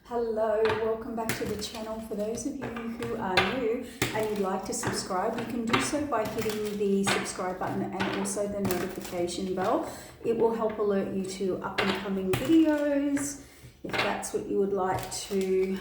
Hello, welcome back to the channel. For those of you who are new and you'd like to subscribe, you can do so by hitting the subscribe button and also the notification bell. It will help alert you to up and coming videos if that's what you would like to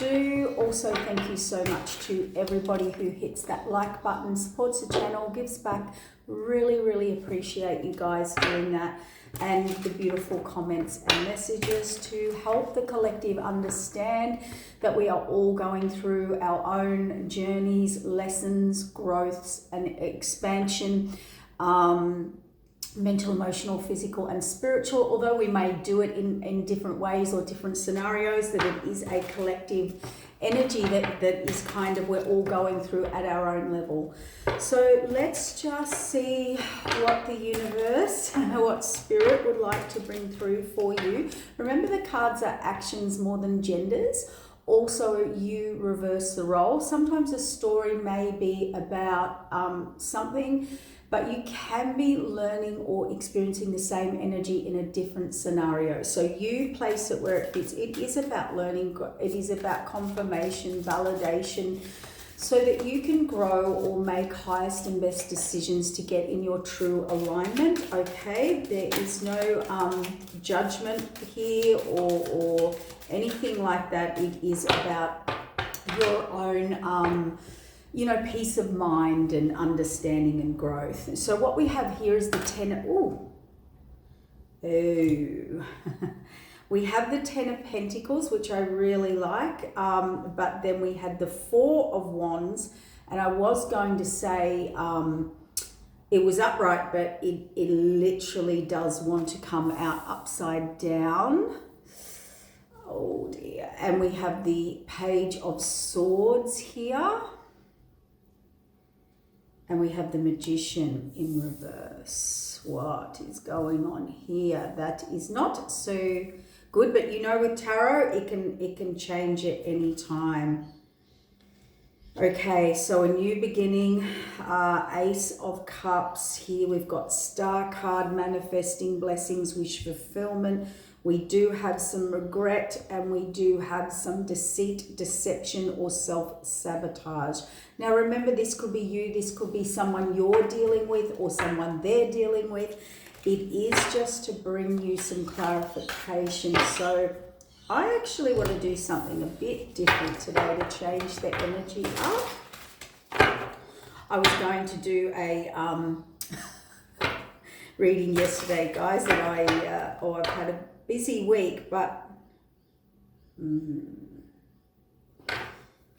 do. Also, thank you so much to everybody who hits that like button, supports the channel, gives back. Really appreciate you guys doing that, and the beautiful comments and messages to help the collective understand that we are all going through our own journeys, lessons, growths and expansion, mental, emotional, physical and spiritual. Although we may do it in different ways or different scenarios, that it is a collective energy that is kind of we're all going through at our own level. So let's just see what the universe, what spirit would like to bring through for you. Remember, the cards are actions more than genders. Also, you reverse the role. Sometimes a story may be about something, but you can be learning or experiencing the same energy in a different scenario. So you place it where it fits. It is about learning. It is about confirmation, validation, so that you can grow or make highest and best decisions to get in your true alignment. Okay, there is no judgment here or anything like that. It is about your own peace of mind and understanding and growth. So what we have here is the 10. We have the 10 of Pentacles, which I really like, but then we had the 4 of Wands, and I was going to say it was upright, but it literally does want to come out upside down. Oh dear. And we have the Page of Swords here. And we have the Magician in reverse. What is going on here? That is not so good, but you know, with tarot, it can change at any time. Okay, so a new beginning, Ace of Cups here. We've got Star card, manifesting blessings, wish fulfillment. We do have some regret, and we do have some deceit, deception, or self-sabotage. Now remember, this could be you, this could be someone you're dealing with or someone they're dealing with. It is just to bring you some clarification. So I actually want to do something a bit different today to change the energy up. I was going to do a reading yesterday, guys, and I've had a busy week, but I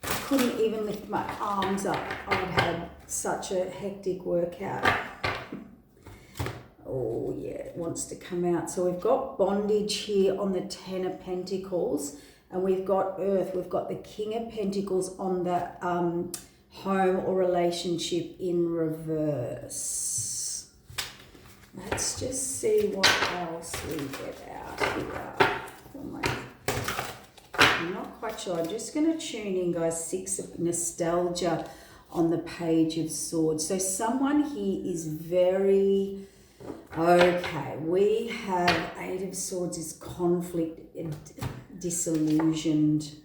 couldn't even lift my arms up. I'd had such a hectic workout. Oh yeah, it wants to come out. So we've got bondage here on the 10 of Pentacles, and we've got Earth. We've got the King of Pentacles on the home or relationship in reverse. Let's just see what else we get out here. I'm not quite sure. I'm just going to tune in, guys. 6 of Nostalgia on the Page of Swords. So someone here is very... Okay, we have 8 of Swords is conflict, disillusioned,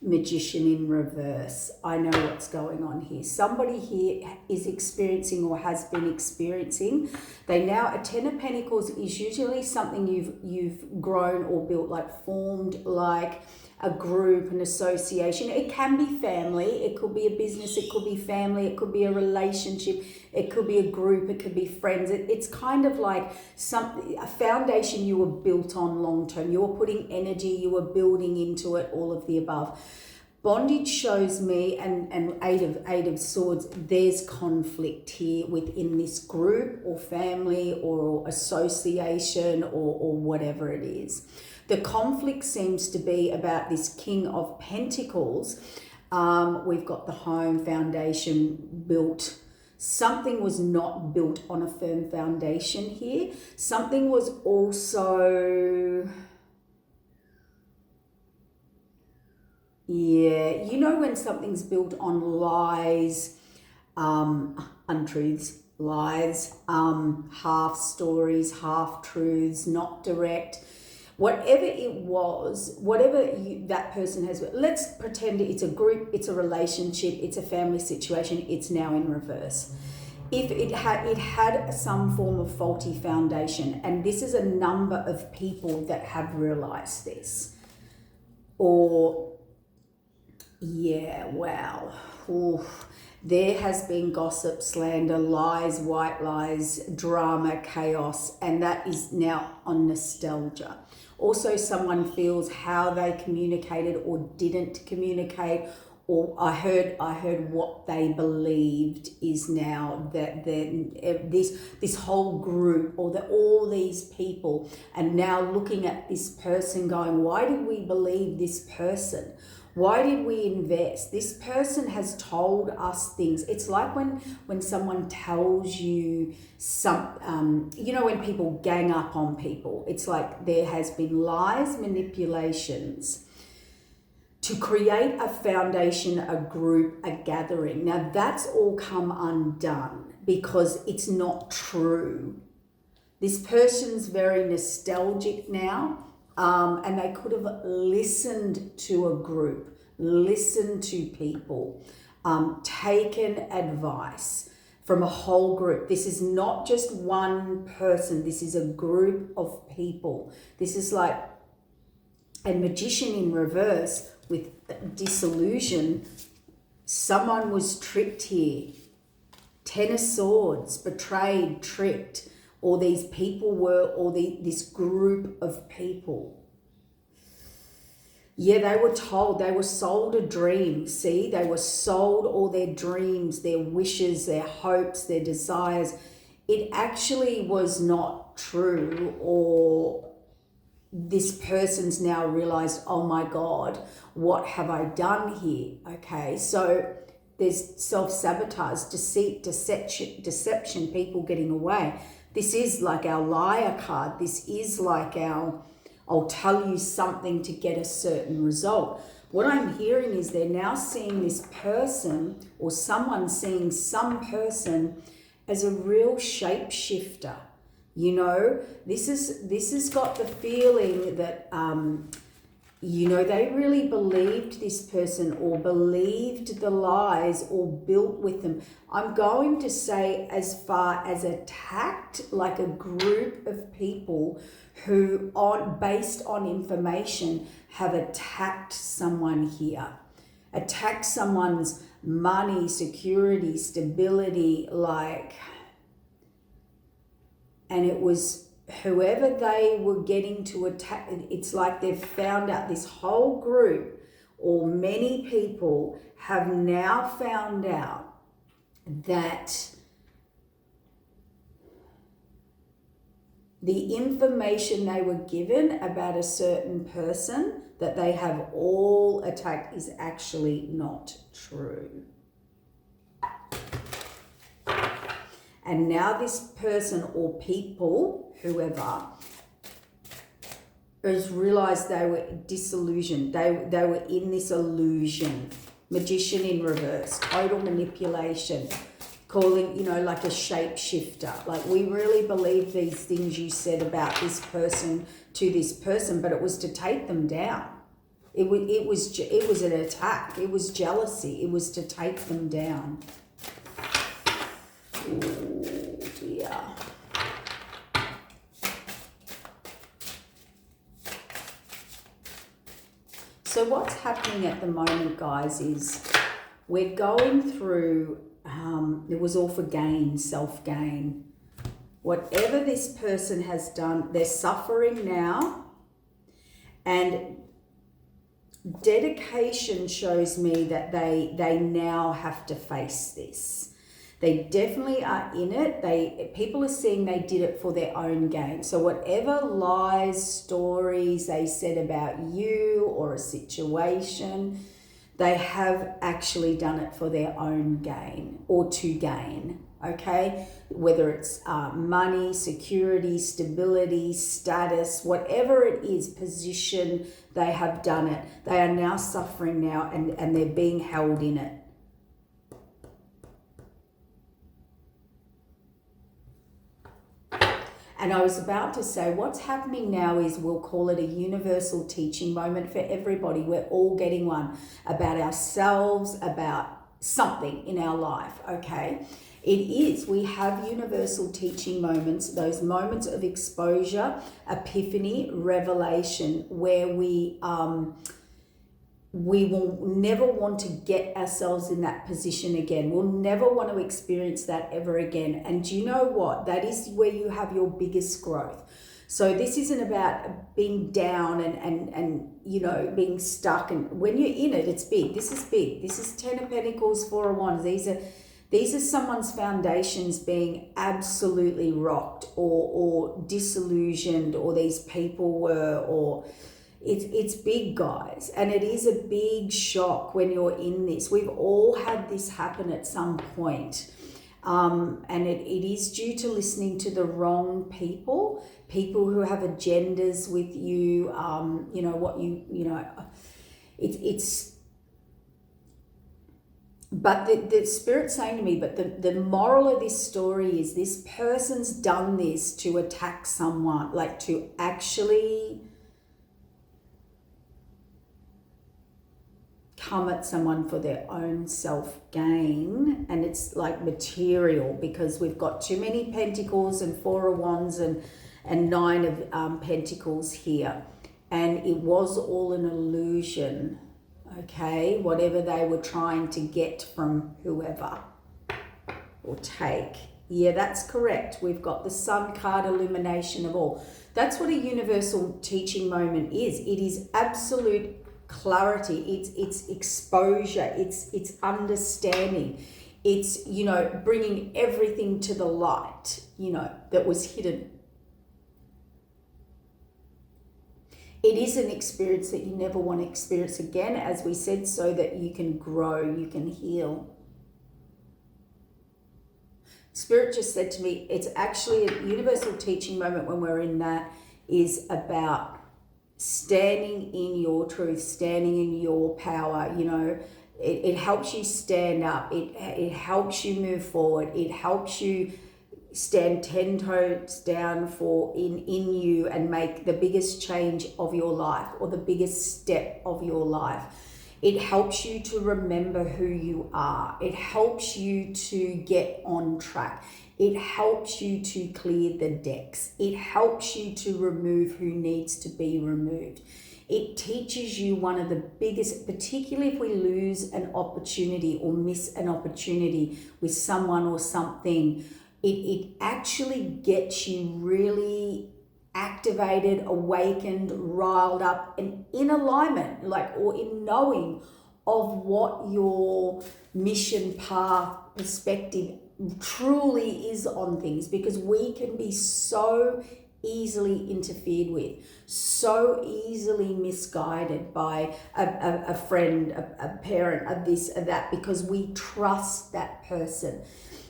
Magician in reverse. I know what's going on here. Somebody here is experiencing or has been experiencing. A 10 of Pentacles is usually something you've grown or built, like formed, like a group, an association. It can be family, it could be a business, it could be family, it could be a relationship, it could be a group, it could be friends. It's kind of like a foundation you were built on long term. You were putting energy, you were building into it, all of the above. Bondage shows me, and eight of Swords, there's conflict here within this group or family or association or whatever it is. The conflict seems to be about this King of Pentacles. We've got the home foundation built. Something was not built on a firm foundation here. Something was also... Yeah, you know when something's built on lies, untruths, lies, half stories, half truths, not direct. whatever it was, whatever that person has, let's pretend it's a group, it's a relationship, it's a family situation, it's now in reverse. If it had some form of faulty foundation, and this is a number of people that have realized this, or there has been gossip, slander, lies, white lies, drama, chaos, and that is now on nostalgia. Also, someone feels how they communicated or didn't communicate, or I heard what they believed is now that this whole group, or that all these people, and now looking at this person going, why did we believe this person? Why did we invest? This person has told us things. It's like when someone tells you when people gang up on people, it's like there has been lies, manipulations to create a foundation, a group, a gathering. Now that's all come undone because it's not true. This person's very nostalgic now. And they could have listened to a group, listened to people, taken advice from a whole group. This is not just one person. This is a group of people. This is like a magician in reverse with disillusion. Someone was tricked here. 10 of Swords, betrayed, tricked. Or these people were, or this group of people. Yeah, they were told, they were sold a dream. See, they were sold all their dreams, their wishes, their hopes, their desires. It actually was not true, or this person's now realized, oh my God, what have I done here? Okay, so there's self-sabotage, deceit, deception, people getting away. This is like our liar card. This is like I'll tell you something to get a certain result. What I'm hearing is they're now seeing this person, or someone seeing some person, as a real shapeshifter. You know, this has got the feeling that, they really believed this person, or believed the lies, or built with them. I'm going to say as far as attacked, like a group of people who, based on information, have attacked someone here. Attacked someone's money, security, stability, and it was whoever they were getting to attack. It's like they've found out, this whole group, or many people have now found out that the information they were given about a certain person that they have all attacked is actually not true. And now this person or people, whoever, has realized they were disillusioned. They were in this illusion. Magician in reverse, total manipulation, calling, like a shapeshifter. Like, we really believe these things you said about this person to this person, but it was to take them down. It was an attack. It was jealousy. It was to take them down. Oh dear. So what's happening at the moment, guys, is we're going through, it was all for gain, self-gain. Whatever this person has done, they're suffering now. And dedication shows me that they now have to face this. They definitely are in it. People are seeing they did it for their own gain. So whatever lies, stories they said about you or a situation, they have actually done it for their own gain, or to gain, okay? Whether it's money, security, stability, status, whatever it is, position, they have done it. They are now suffering now, and they're being held in it. And I was about to say, what's happening now is, we'll call it a universal teaching moment for everybody. We're all getting one about ourselves, about something in our life, okay? It is. We have universal teaching moments, those moments of exposure, epiphany, revelation, where we will never want to get ourselves in that position again. We'll never want to experience that ever again. And do you know what? That is where you have your biggest growth. So this isn't about being down and you know, being stuck. And when you're in it, it's big. This is big. This is 10 of Pentacles, 4 of Wands. These are someone's foundations being absolutely rocked or disillusioned, or these people were, or it's big, guys. And it is a big shock when you're in this. We've all had this happen at some point. And it is due to listening to the wrong people who have agendas with you, you know, what you know, it's, but the Spirit's saying to me, but the moral of this story is, this person's done this to attack someone, like to actually come at someone for their own self-gain. And it's like material, because we've got too many Pentacles and 4 of Wands and 9 of Pentacles here. And it was all an illusion, okay? Whatever they were trying to get from whoever or take. Yeah, that's correct. We've got the Sun card, illumination of all. That's what a universal teaching moment is. It is absolute clarity, it's exposure, it's understanding, it's, you know, bringing everything to the light, you know, that was hidden. It is an experience that you never want to experience again, as we said, so that you can grow, you can heal. Spirit just said to me, it's actually a universal teaching moment when we're in that, is about standing in your truth, standing in your power. You know, it helps you stand up. It helps you move forward. It helps you stand 10 toes down in you and make the biggest change of your life, or the biggest step of your life. It helps you to remember who you are. It helps you to get on track. It helps you to clear the decks. It helps you to remove who needs to be removed. It teaches you one of the biggest, particularly if we lose an opportunity or miss an opportunity with someone or something, it actually gets you really activated, awakened, riled up, and in alignment, like, or in knowing of what your mission, path, perspective truly is on things. Because we can be so easily interfered with, so easily misguided by a friend, a parent, a this, a that, because we trust that person.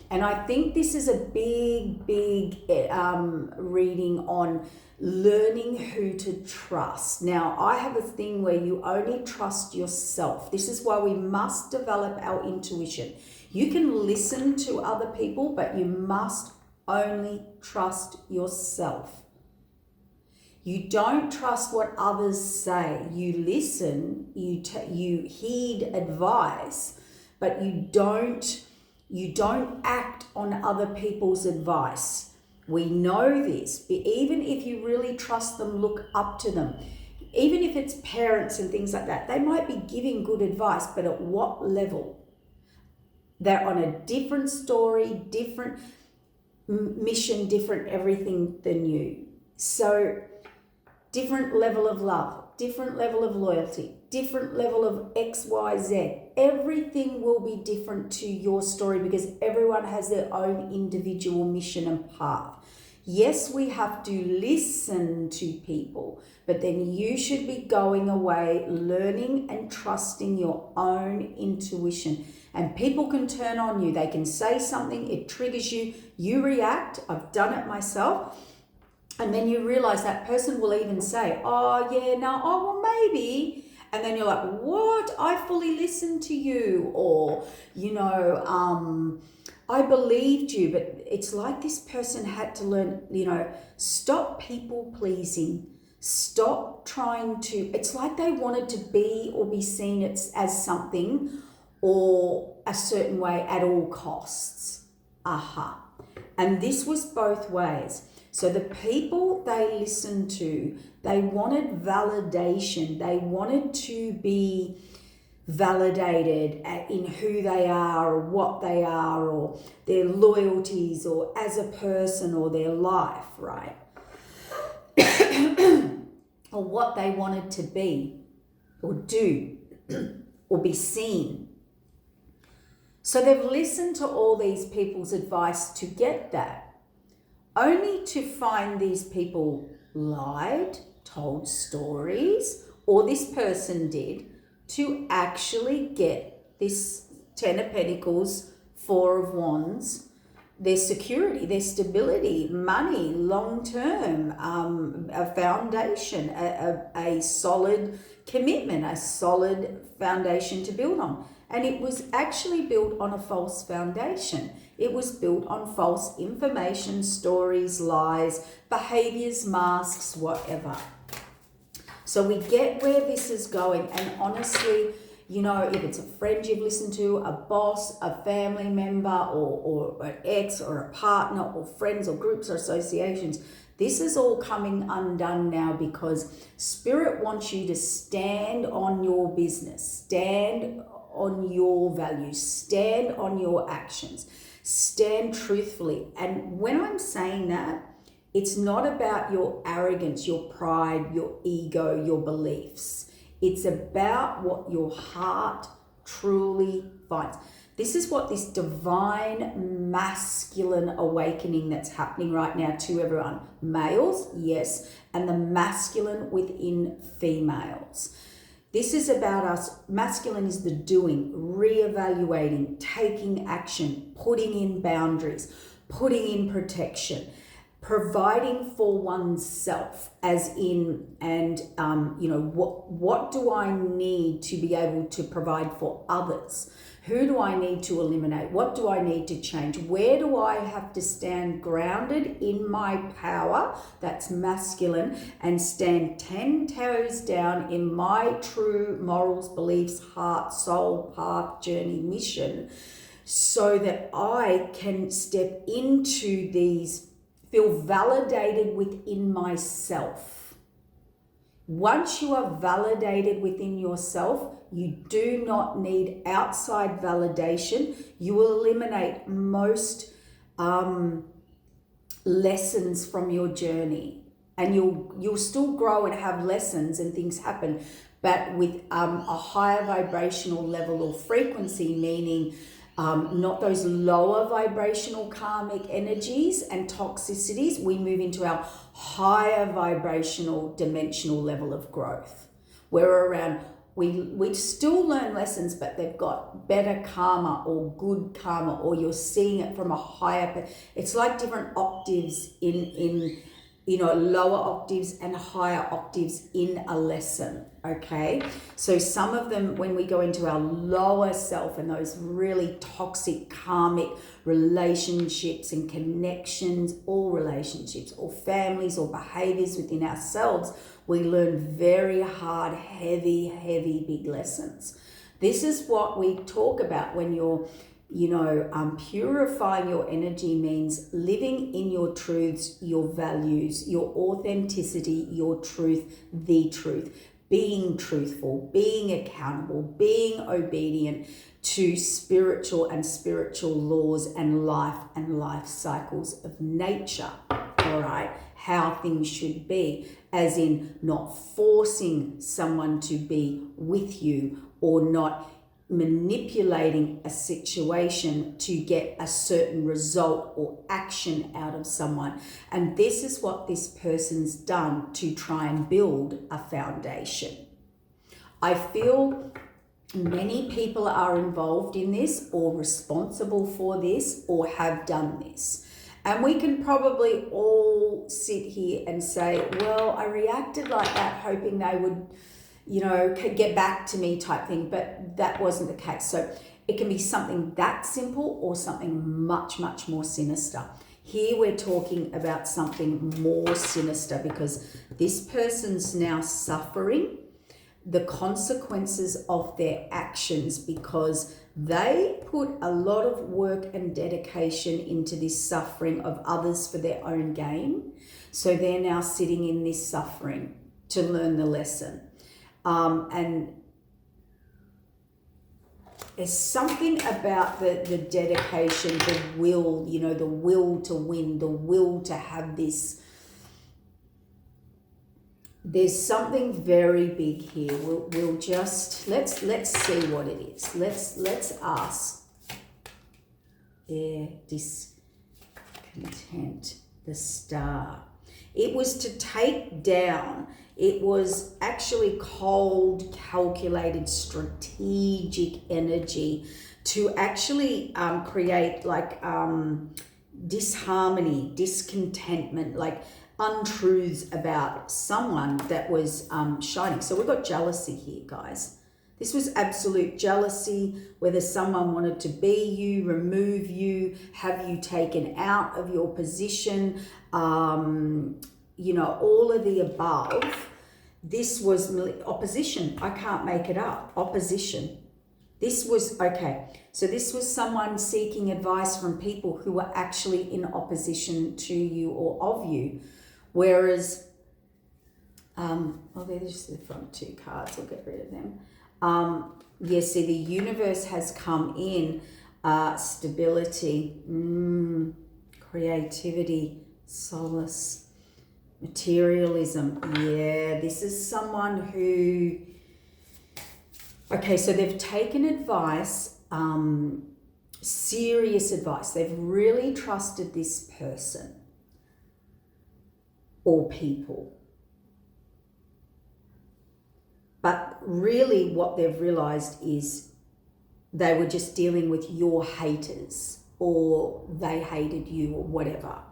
And I think this is a big reading on learning who to trust. Now, I have a thing where you only trust yourself. This is why we must develop our intuition. You can listen to other people, but you must only trust yourself. You don't trust what others say. You listen, you heed advice, but you don't act on other people's advice. We know this. Even if you really trust them, look up to them. Even if it's parents and things like that, they might be giving good advice, but at what level? They're on a different story, different mission, different everything than you. So different level of love, different level of loyalty, different level of X, Y, Z. Everything will be different to your story, because everyone has their own individual mission and path. Yes, we have to listen to people, but then you should be going away, learning and trusting your own intuition. And people can turn on you. They can say something, it triggers you, you react. I've done it myself. And then you realize that person will even say, oh yeah, no, oh well maybe. And then you're like, what? I fully listened to you. Or, you know, I believed you, but it's like this person had to learn, stop people pleasing. Stop trying to, it's like they wanted to be or be seen as something or a certain way at all costs. Aha. And this was both ways. So the people they listened to, they wanted validation. They wanted to be validated in who they are or what they are or their loyalties or as a person or their life, right? Or what they wanted to be or do or be seen. So they've listened to all these people's advice to get that, only to find these people lied, told stories, or this person did, to actually get this 10 of Pentacles, 4 of Wands, their security, their stability, money, long-term, a foundation, a solid commitment, a solid foundation to build on. And it was actually built on a false foundation. It was built on false information, stories, lies, behaviors, masks, whatever. So we get where this is going, and honestly, if it's a friend you've listened to, a boss, a family member, or an ex, or a partner, or friends, or groups, or associations, this is all coming undone now because Spirit wants you to stand on your business, stand on your values, stand on your actions, stand truthfully. And when I'm saying that, it's not about your arrogance, your pride, your ego, your beliefs. It's about what your heart truly finds. This is what this divine masculine awakening that's happening right now to everyone. Males, yes, and the masculine within females. This is about us. Masculine is the doing, reevaluating, taking action, putting in boundaries, putting in protection, providing for oneself, as in, and what do I need to be able to provide for others? Who do I need to eliminate? What do I need to change? Where do I have to stand grounded in my power? That's masculine, and stand 10 toes down in my true morals, beliefs, heart, soul, path, journey, mission, so that I can step into these, feel validated within myself. Once you are validated within yourself, you do not need outside validation. You will eliminate most lessons from your journey, and you'll still grow and have lessons and things happen, but with a higher vibrational level or frequency, meaning not those lower vibrational karmic energies and toxicities. We move into our higher vibrational dimensional level of growth. We're around, we still learn lessons, but they've got better karma or good karma, or you're seeing it from a higher, it's like different octaves in lower octaves and higher octaves in a lesson, okay? So some of them, when we go into our lower self and those really toxic karmic relationships and connections, or relationships or families or behaviors within ourselves, we learn very hard, heavy, big lessons. This is what we talk about when you're purifying your energy, means living in your truths, your values, your authenticity, your truth, the truth, being truthful, being accountable, being obedient to spiritual laws and life cycles of nature, all right? How things should be, as in not forcing someone to be with you, or not manipulating a situation to get a certain result or action out of someone. And this is what this person's done to try and build a foundation. I feel many people are involved in this, or responsible for this, or have done this. And we can probably all sit here and say, well, I reacted like that hoping they would, get back to me type thing, but that wasn't the case. So It can be something that simple or something much, much more sinister. Here we're talking about something more sinister because this person's now suffering the consequences of their actions because they put a lot of work and dedication into this suffering of others for their own gain. So they're now sitting in this suffering to learn the lesson. And there's something about the dedication, the will, the will to win, the will to have this. There's something very big here. We'll just let's see what it is. Let's ask. Discontent, the star. It was to take down. It was actually cold, calculated, strategic energy to actually create like disharmony, discontentment, like untruths about someone that was shining. So we've got jealousy here, guys. This was absolute jealousy, whether someone wanted to be you, remove you, have you taken out of your position, all of the above. This was opposition. I can't make it up. Opposition. This was, okay, so this was someone seeking advice from people who were actually in opposition to you or of you. Whereas, they're just the front two cards. I'll get rid of them. See, the universe has come in, stability, creativity, solace, materialism. Yeah, this is someone who, okay, so they've taken advice, serious advice. They've really trusted this person or people. But really what they've realized is they were just dealing with your haters or they hated you or whatever.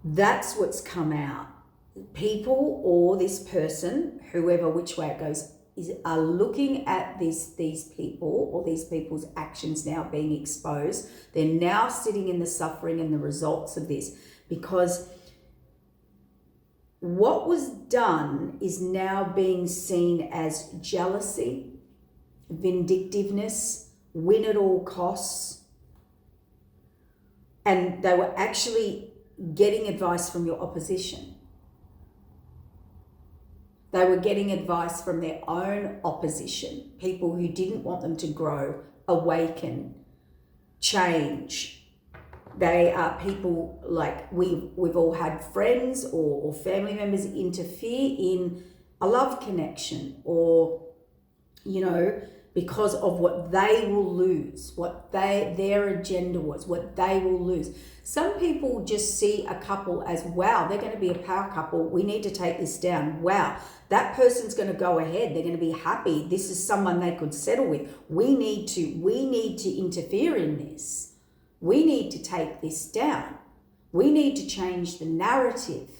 That's what's come out. People or this person, whoever, which way it goes, are looking at these people or these people's actions now being exposed. They're now sitting in the suffering and the results of this because what was done is now being seen as jealousy, vindictiveness, win at all costs. And they were actually getting advice from your opposition. They were getting advice from their own opposition, people who didn't want them to grow, awaken, change. They are people like we've all had friends or family members interfere in a love connection or, because of what they will lose, what their agenda was, what they will lose. Some people just see a couple as, wow, they're going to be a power couple. We need to take this down. Wow, that person's going to go ahead. They're going to be happy. This is someone they could settle with. We need to interfere in this. We need to take this down. We need to change the narrative.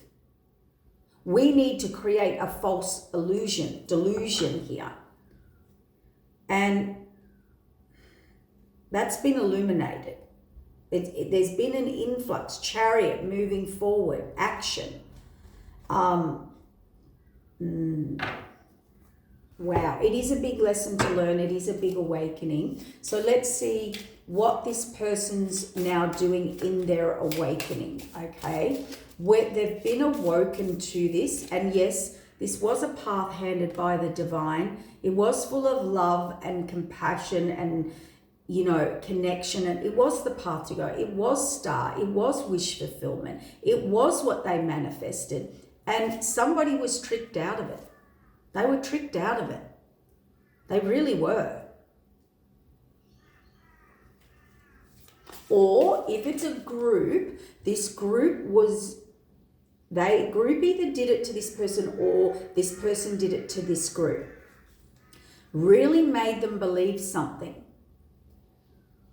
We need to create a false delusion here. And that's been illuminated. There's been an influx, chariot moving forward, action. Wow, it is a big lesson to learn. It is a big awakening. So let's see what this person's now doing in their awakening, okay? They've been awoken to this, and yes, this was a path handed by the divine. It was full of love and compassion and, connection, and it was the path to go. It was star. It was wish fulfillment. It was what they manifested, and somebody was tricked out of it. They were tricked out of it. They really were. Or if it's a group, this group either did it to this person or this person did it to this group. Really made them believe something.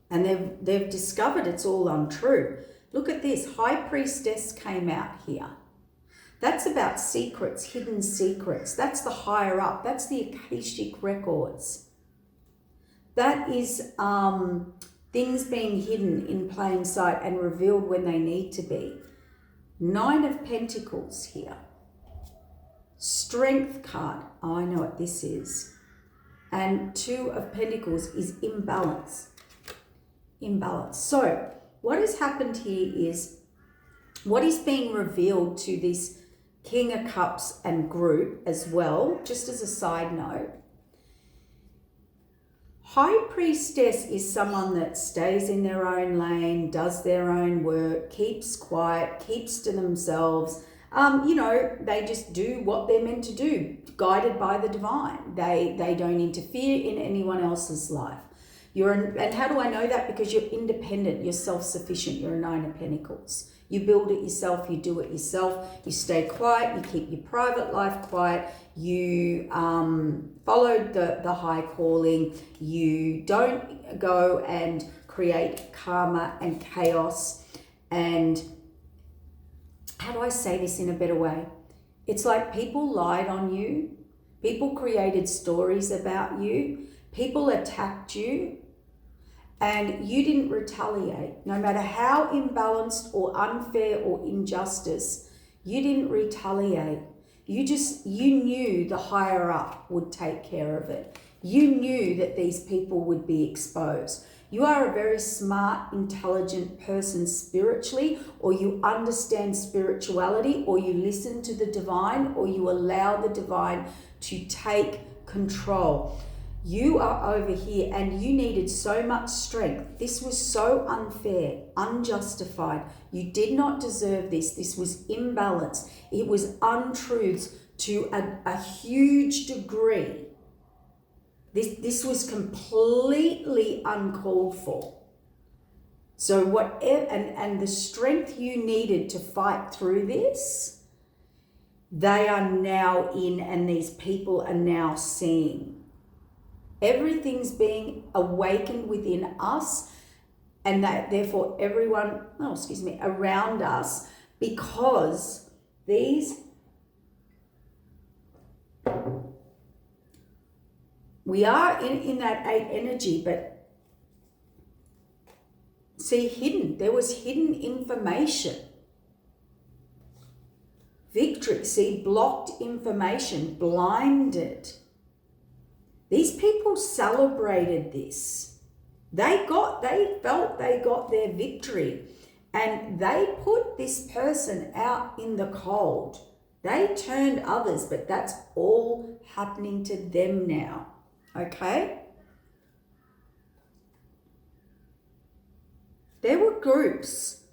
And they've discovered it's all untrue. Look at this. High Priestess came out here. That's about secrets, hidden secrets. That's the higher up. That's the Akashic records. That is things being hidden in plain sight and revealed when they need to be. 9 of Pentacles here. Strength card. Oh, I know what this is. And 2 of Pentacles is imbalance. Imbalance. So what has happened here is what is being revealed to this King of Cups and group as well, just as a side note. High Priestess is someone that stays in their own lane, does their own work, keeps quiet, keeps to themselves. They just do what they're meant to do, guided by the divine. They don't interfere in anyone else's life. And how do I know that? Because you're independent, you're self-sufficient, you're a 9 of Pentacles. You build it yourself, you do it yourself, you stay quiet, you keep your private life quiet, you follow the high calling, you don't go and create karma and chaos. And how do I say this in a better way? It's like people lied on you, people created stories about you, people attacked you, and you didn't retaliate. No matter how imbalanced or unfair or injustice, you didn't retaliate. You knew the higher up would take care of it. You knew that these people would be exposed. You are a very smart, intelligent person spiritually, or you understand spirituality, or you listen to the divine, or you allow the divine to take control. You are over here and you needed so much strength. This was so unfair, unjustified. You did not deserve this. This was imbalanced. It was untruths to a huge degree. This was completely uncalled for. So whatever, and the strength you needed to fight through this, they are now in, and these people are now seeing. Everything's being awakened within us, and that therefore everyone, around us, because we are in that 8 energy, but see, there was hidden information. Victory, see, blocked information, blinded. These people celebrated this. They felt they got their victory, and they put this person out in the cold. They turned others, but that's all happening to them now. Okay? There were groups.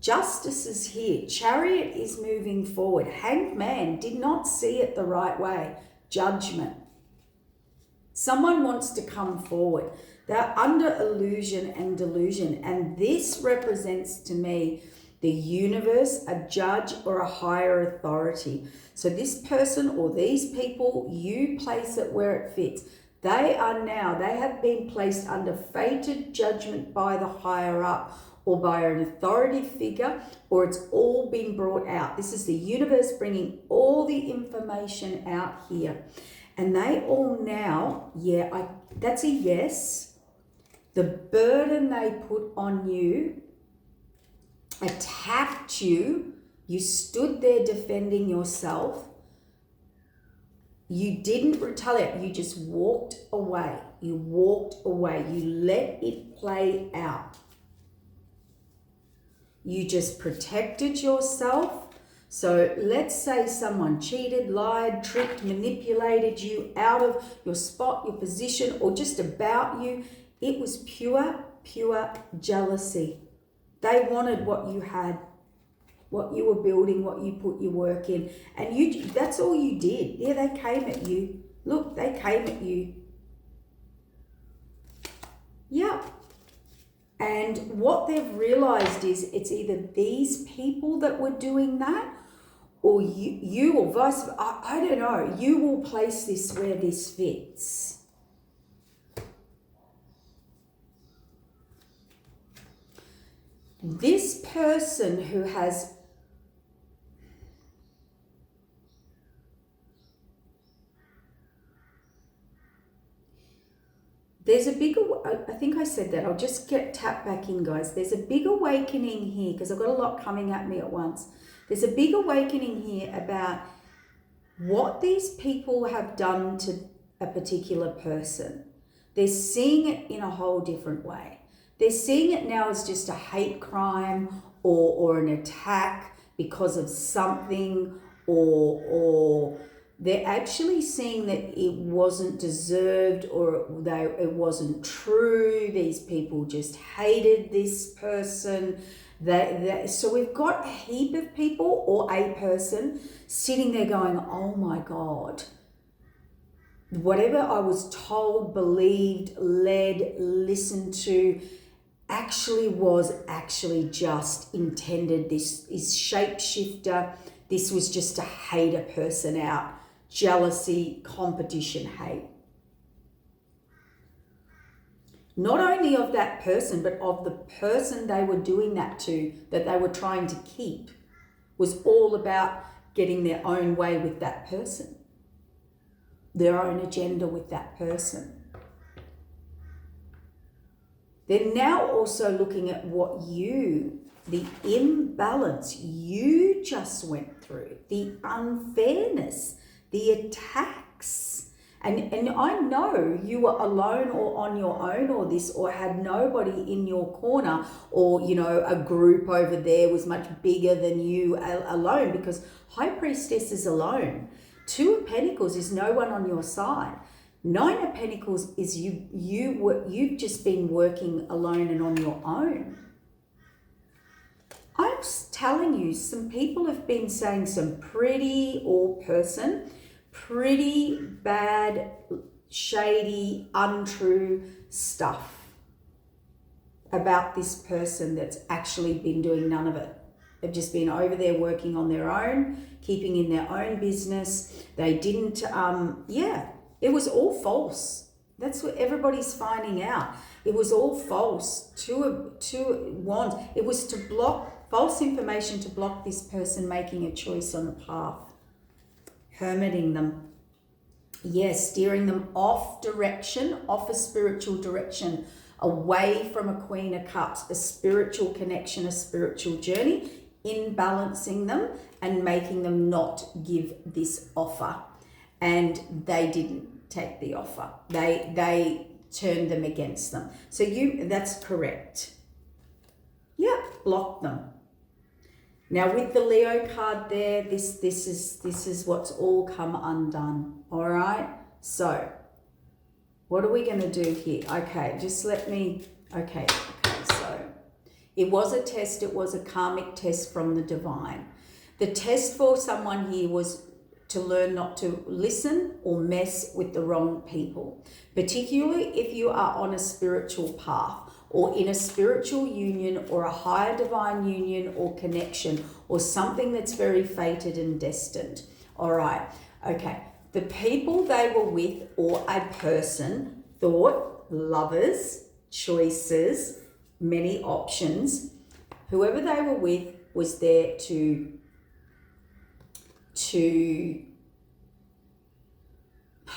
Justice is here. Chariot is moving forward. Hanged Man did not see it the right way. Judgment. Someone wants to come forward. They're under illusion and delusion. And this represents to me the universe, a judge, or a higher authority. So this person or these people, you place it where it fits. They have been placed under fated judgment by the higher up, or by an authority figure, or it's all been brought out. This is the universe bringing all the information out here. And they all now, that's a yes. The burden they put on you, attacked you, you stood there defending yourself. You didn't retaliate, you just walked away. You walked away, you let it play out. You just protected yourself. So let's say someone cheated, lied, tricked, manipulated you out of your spot, your position, or just about you. It was pure jealousy. They wanted what you had, what you were building, what you put your work in. And that's all you did. Yeah, they came at you. Look, they came at you. Yeah. And what they've realized is it's either these people that were doing that, or you or vice versa. I don't know. You will place this where this fits. This person who has there's a big, I think I said that. I'll just tap back in, guys. There's a big awakening here because I've got a lot coming at me at once. There's a big awakening here about what these people have done to a particular person. They're seeing it in a whole different way. They're seeing it now as just a hate crime or an attack because of something, or they're actually seeing that it wasn't deserved or it wasn't true. These people just hated this person. So we've got a heap of people or a person sitting there going, oh my God, whatever I was told, believed, led, listened to, was actually just intended. This is shapeshifter. This was just to hate a person out. Jealousy, competition, hate. Not only of that person, but of the person they were doing that to, that they were trying to keep, was all about getting their own way with that person, their own agenda with that person. They're now also looking at what the imbalance you just went through, the unfairness, the attacks. And I know you were alone or on your own or had nobody in your corner, or, a group over there was much bigger than you alone, because High Priestess is alone. 2 of Pentacles is no one on your side. 9 of Pentacles is you've just been working alone and on your own. I'm telling you, some people have been saying some pretty bad, shady, untrue stuff about this person that's actually been doing none of it. They've just been over there working on their own, keeping in their own business. They didn't, it was all false. That's what everybody's finding out. It was all false. Two of Wands. It was to block false information, to block this person making a choice on the path. Hermiting them. Yes, steering them off direction, off a spiritual direction, away from a Queen of Cups, a spiritual connection, a spiritual journey, imbalancing them and making them not give this offer. And they didn't take the offer. They turned them against them. So that's correct. Yeah, block them. Now with the Leo card there, this is what's all come undone. All right. So what are we going to do here? Okay, just let me. Okay. So it was a test. It was a karmic test from the divine. The test for someone here was to learn not to listen or mess with the wrong people, particularly if you are on a spiritual path or in a spiritual union or a higher divine union or connection or something that's very fated and destined. All right. Okay. The people they were with or a person thought, lovers, choices, many options. Whoever they were with was there to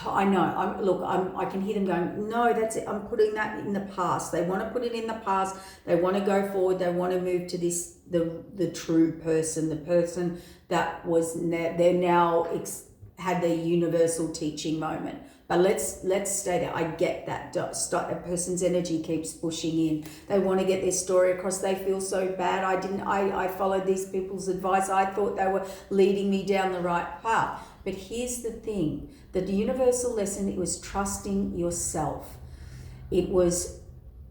I know, I can hear them going, no, that's it. I'm putting that in the past. They want to put it in the past. They want to go forward. They want to move to the true person, the person that was, they're now had their universal teaching moment. But let's stay there. I get that. A person's energy keeps pushing in. They want to get their story across. They feel so bad. I followed these people's advice. I thought they were leading me down the right path. But here's the thing. The universal lesson, it was trusting yourself. It was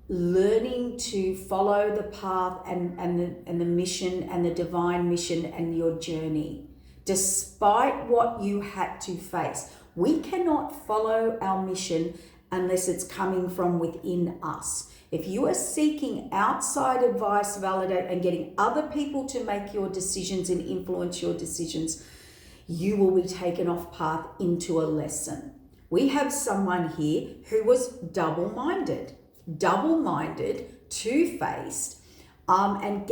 learning to follow the path and the mission and the divine mission and your journey, despite what you had to face. We cannot follow our mission unless it's coming from within us. If you are seeking outside advice, validate, and getting other people to make your decisions and influence your decisions, you will be taken off path into a lesson. We have someone here who was double-minded, two-faced, and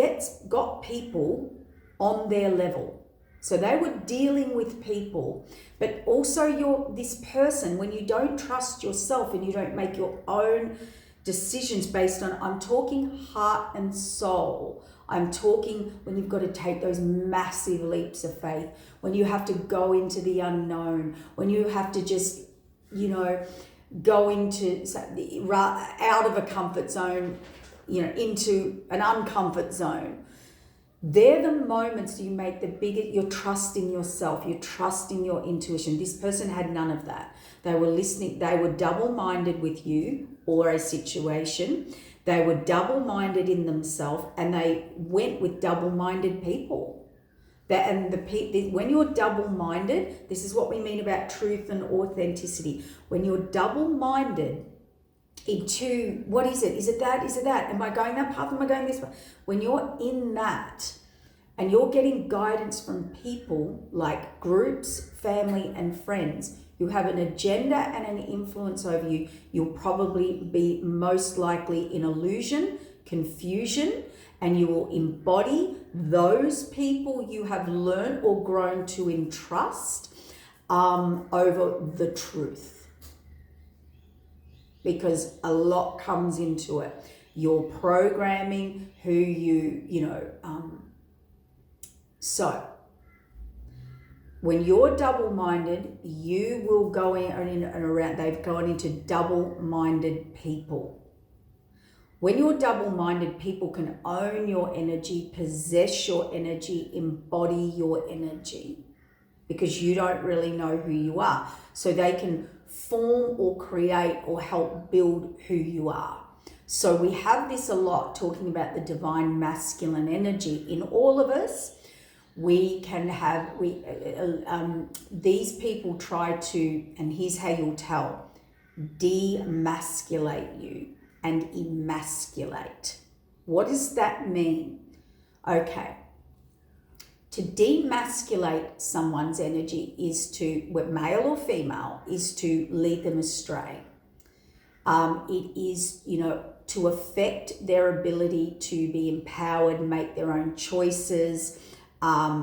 got people on their level. So they were dealing with people, but also this person, when you don't trust yourself and you don't make your own decisions based on, I'm talking heart and soul. I'm talking when you've got to take those massive leaps of faith, when you have to go into the unknown, when you have to just, go into out of a comfort zone, into an uncomfort zone. They're the moments you make the biggest, you're trusting yourself, you're trusting your intuition. This person had none of that. They were listening, they were double-minded with you or a situation. They were double-minded in themselves, and they went with double-minded people. When you're double-minded, this is what we mean about truth and authenticity. When you're double-minded into, what is it? Is it that? Is it that? Am I going that path? Am I going this way? When you're in that and you're getting guidance from people like groups, family, and friends who have an agenda and an influence over you, you'll probably be most likely in illusion, confusion, and you will embody those people you have learned or grown to entrust over the truth. Because a lot comes into it. Your programming, who so when you're double-minded, you will go in and around, they've gone into double-minded people. When you're double-minded, people can own your energy, possess your energy, embody your energy, because you don't really know who you are. So they can form or create or help build who you are. So we have this a lot, talking about the divine masculine energy in all of us. We can have, these people try to, and here's how you'll tell, demasculate you and emasculate. What does that mean? Okay. To demasculate someone's energy is to, male or female, is to lead them astray. It is, to affect their ability to be empowered, make their own choices,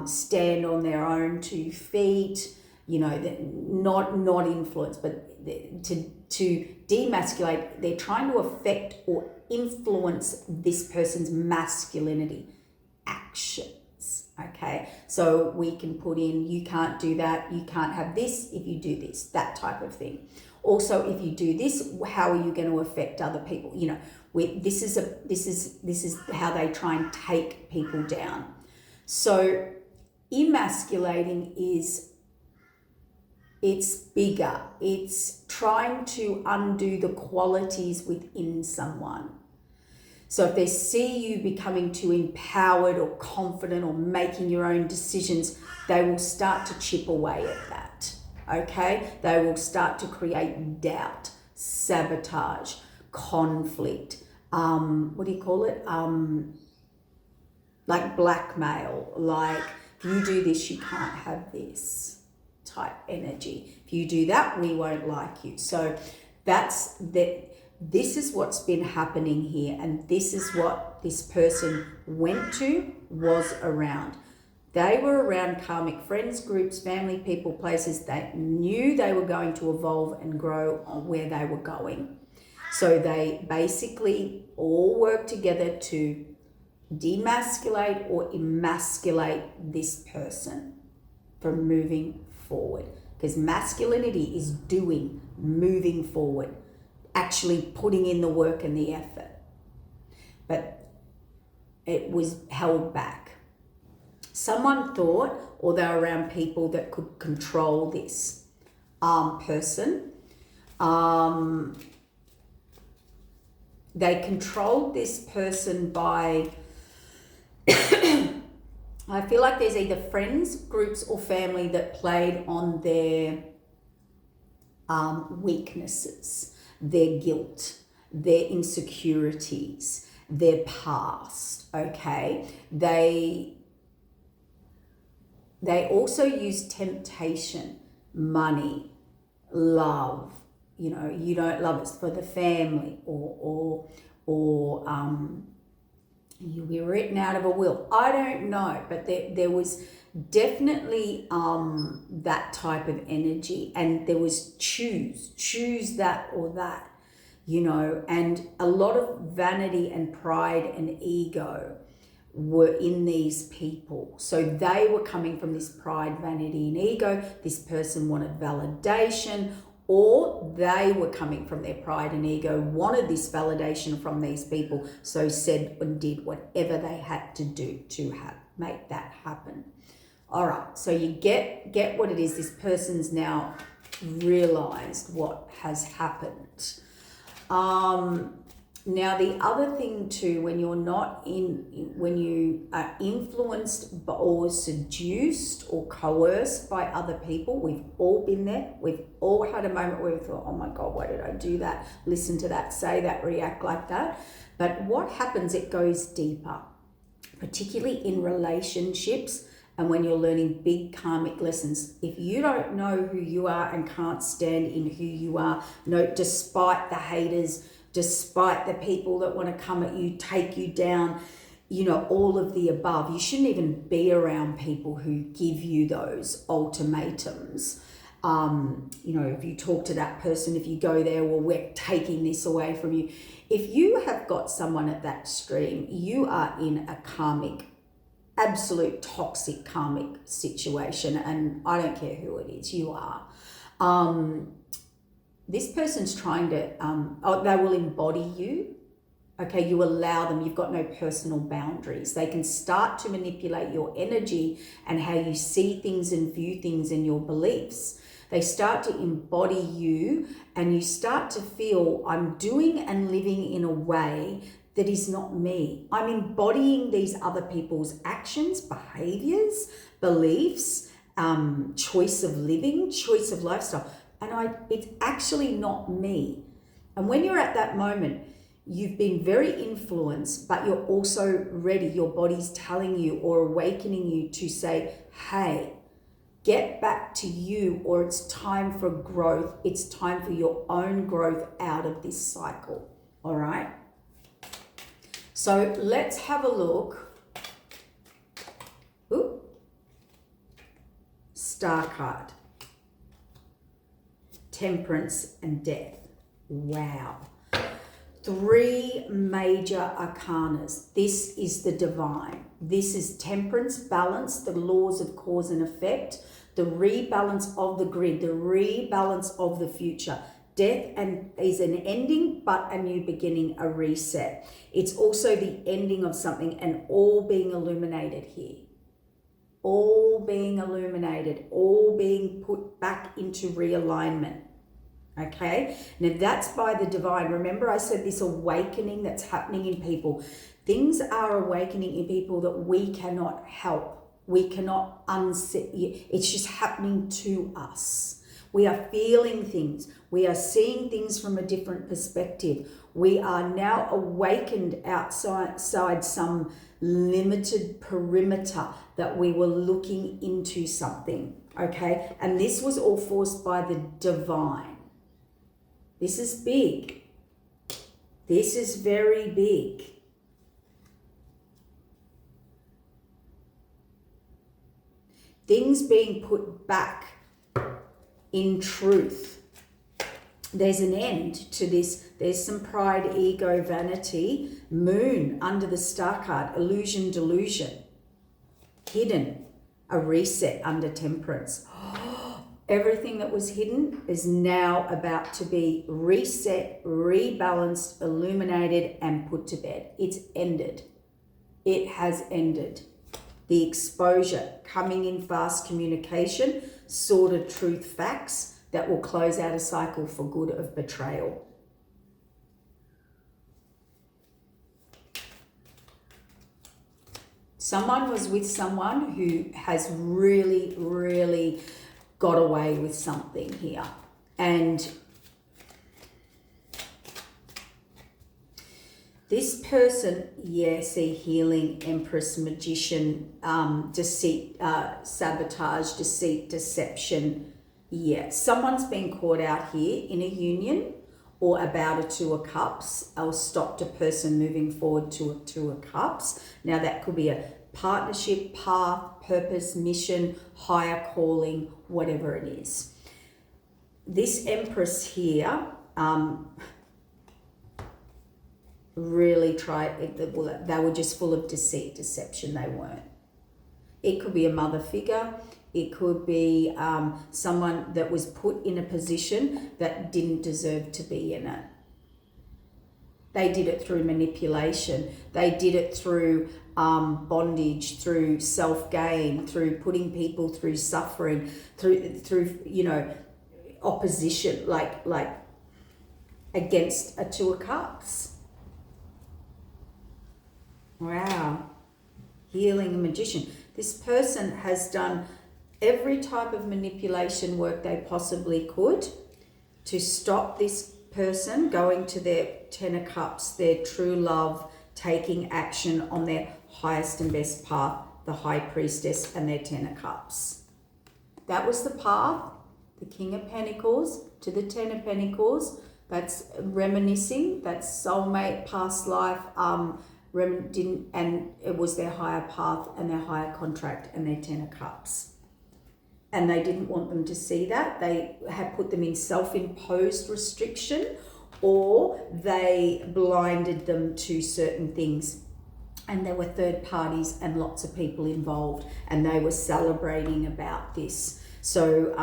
stand on their own 2 feet, not influence, but to demasculate, they're trying to affect or influence this person's masculinity action. Okay, so we can put in, you can't do that, you can't have this if you do this, that type of thing. Also, if you do this, how are you going to affect other people? This is how they try and take people down. So emasculating it's bigger. It's trying to undo the qualities within someone. So if they see you becoming too empowered or confident or making your own decisions, they will start to chip away at that, okay? They will start to create doubt, sabotage, conflict, what do you call it? Like blackmail, like if you do this, you can't have this type energy. If you do that, we won't like you. So this is what's been happening here, and this is what this person was around. They were around karmic friends, groups, family, people, places that knew they were going to evolve and grow on where they were going. So they basically all worked together to demasculate or emasculate this person from moving forward. Because masculinity is doing, moving forward, actually putting in the work and the effort. But it was held back. Someone thought, or they were around people that could control this person. They controlled this person by, I feel like there's either friends, groups, or family that played on their weaknesses, their guilt, their insecurities, their past, okay? They also use temptation, money, love. You don't love it for the family, or you'll be written out of a will. I don't know, but there was definitely that type of energy. And there was choose that or that, you know, and a lot of vanity and pride and ego were in these people. So they were coming from this pride, vanity, and ego. This person wanted validation, or they were coming from their pride and ego, wanted this validation from these people, so said and did whatever they had to do to make that happen. All right, so you get what it is. This person's now realized what has happened. Now, the other thing too, when you are influenced or seduced or coerced by other people, we've all been there. We've all had a moment where we thought, oh my God, why did I do that? Listen to that, say that, react like that. But what happens, it goes deeper, particularly in relationships and when you're learning big karmic lessons. If you don't know who you are and can't stand in who you are, despite the haters, despite the people that want to come at you, take you down, you know, all of the above. You shouldn't even be around people who give you those ultimatums. You know, if you talk to that person, if you go there, well, we're taking this away from you. If you have got someone at that extreme, you are in a karmic, absolute toxic karmic situation, and I don't care who it is, you are. This person's trying to, they will embody you. Okay, you allow them, you've got no personal boundaries. They can start to manipulate your energy and how you see things and view things and your beliefs. They start to embody you, and you start to feel, I'm doing and living in a way that is not me. I'm embodying these other people's actions, behaviors, beliefs, choice of living, choice of lifestyle. And it's actually not me. And when you're at that moment, you've been very influenced, but you're also ready. Your body's telling you or awakening you to say, hey, get back to you, or it's time for growth. It's time for your own growth out of this cycle. All right? So let's have a look. Ooh. Star card. Temperance and death. Wow. 3 major arcanas. This is the divine. This is temperance, balance, the laws of cause and effect, the rebalance of the grid, the rebalance of the future. Death is an ending, but a new beginning, a reset. It's also the ending of something, and all being illuminated here. All being illuminated, all being put back into realignment. Okay, now that's by the divine. Remember I said this awakening that's happening in people. Things are awakening in people that we cannot help. We cannot unset. It's just happening to us. We are feeling things. We are seeing things from a different perspective. We are now awakened outside some limited perimeter that we were looking into something. Okay, and this was all forced by the divine. This is big. This is very big. Things being put back in truth. There's an end to this. There's some pride, ego, vanity, moon under the star card, illusion, delusion, hidden, a reset under temperance. Everything that was hidden is now about to be reset, rebalanced, illuminated, and put to bed. It's ended. It has ended. The exposure, coming in fast communication, sordid truth, facts that will close out a cycle for good of betrayal. Someone was with someone who has really, really got away with something here. And this person, see healing, empress, magician, deceit, sabotage, deceit, deception. Someone's been caught out here in a union or about a 2 of cups, or stopped a person moving forward to a 2 of cups. Now that could be a partnership, path, purpose, mission, higher calling, whatever it is. This Empress here really they were just full of deceit, deception. They weren't. It could be a mother figure. It could be someone that was put in a position that didn't deserve to be in it. They did it through manipulation. They did it through bondage, through self-gain, through putting people through suffering, through opposition, like against a Two of Cups. Wow. Healing magician. This person has done every type of manipulation work they possibly could to stop this person going to their Ten of Cups, their true love, taking action on their highest and best path, the High Priestess and their Ten of Cups. That was the path, the King of Pentacles to the Ten of Pentacles. That's reminiscing, that's soulmate, past life, and it was their higher path and their higher contract and their Ten of Cups. And they didn't want them to see that. They had put them in self-imposed restriction, or they blinded them to certain things. And there were third parties and lots of people involved, and they were celebrating about this. So,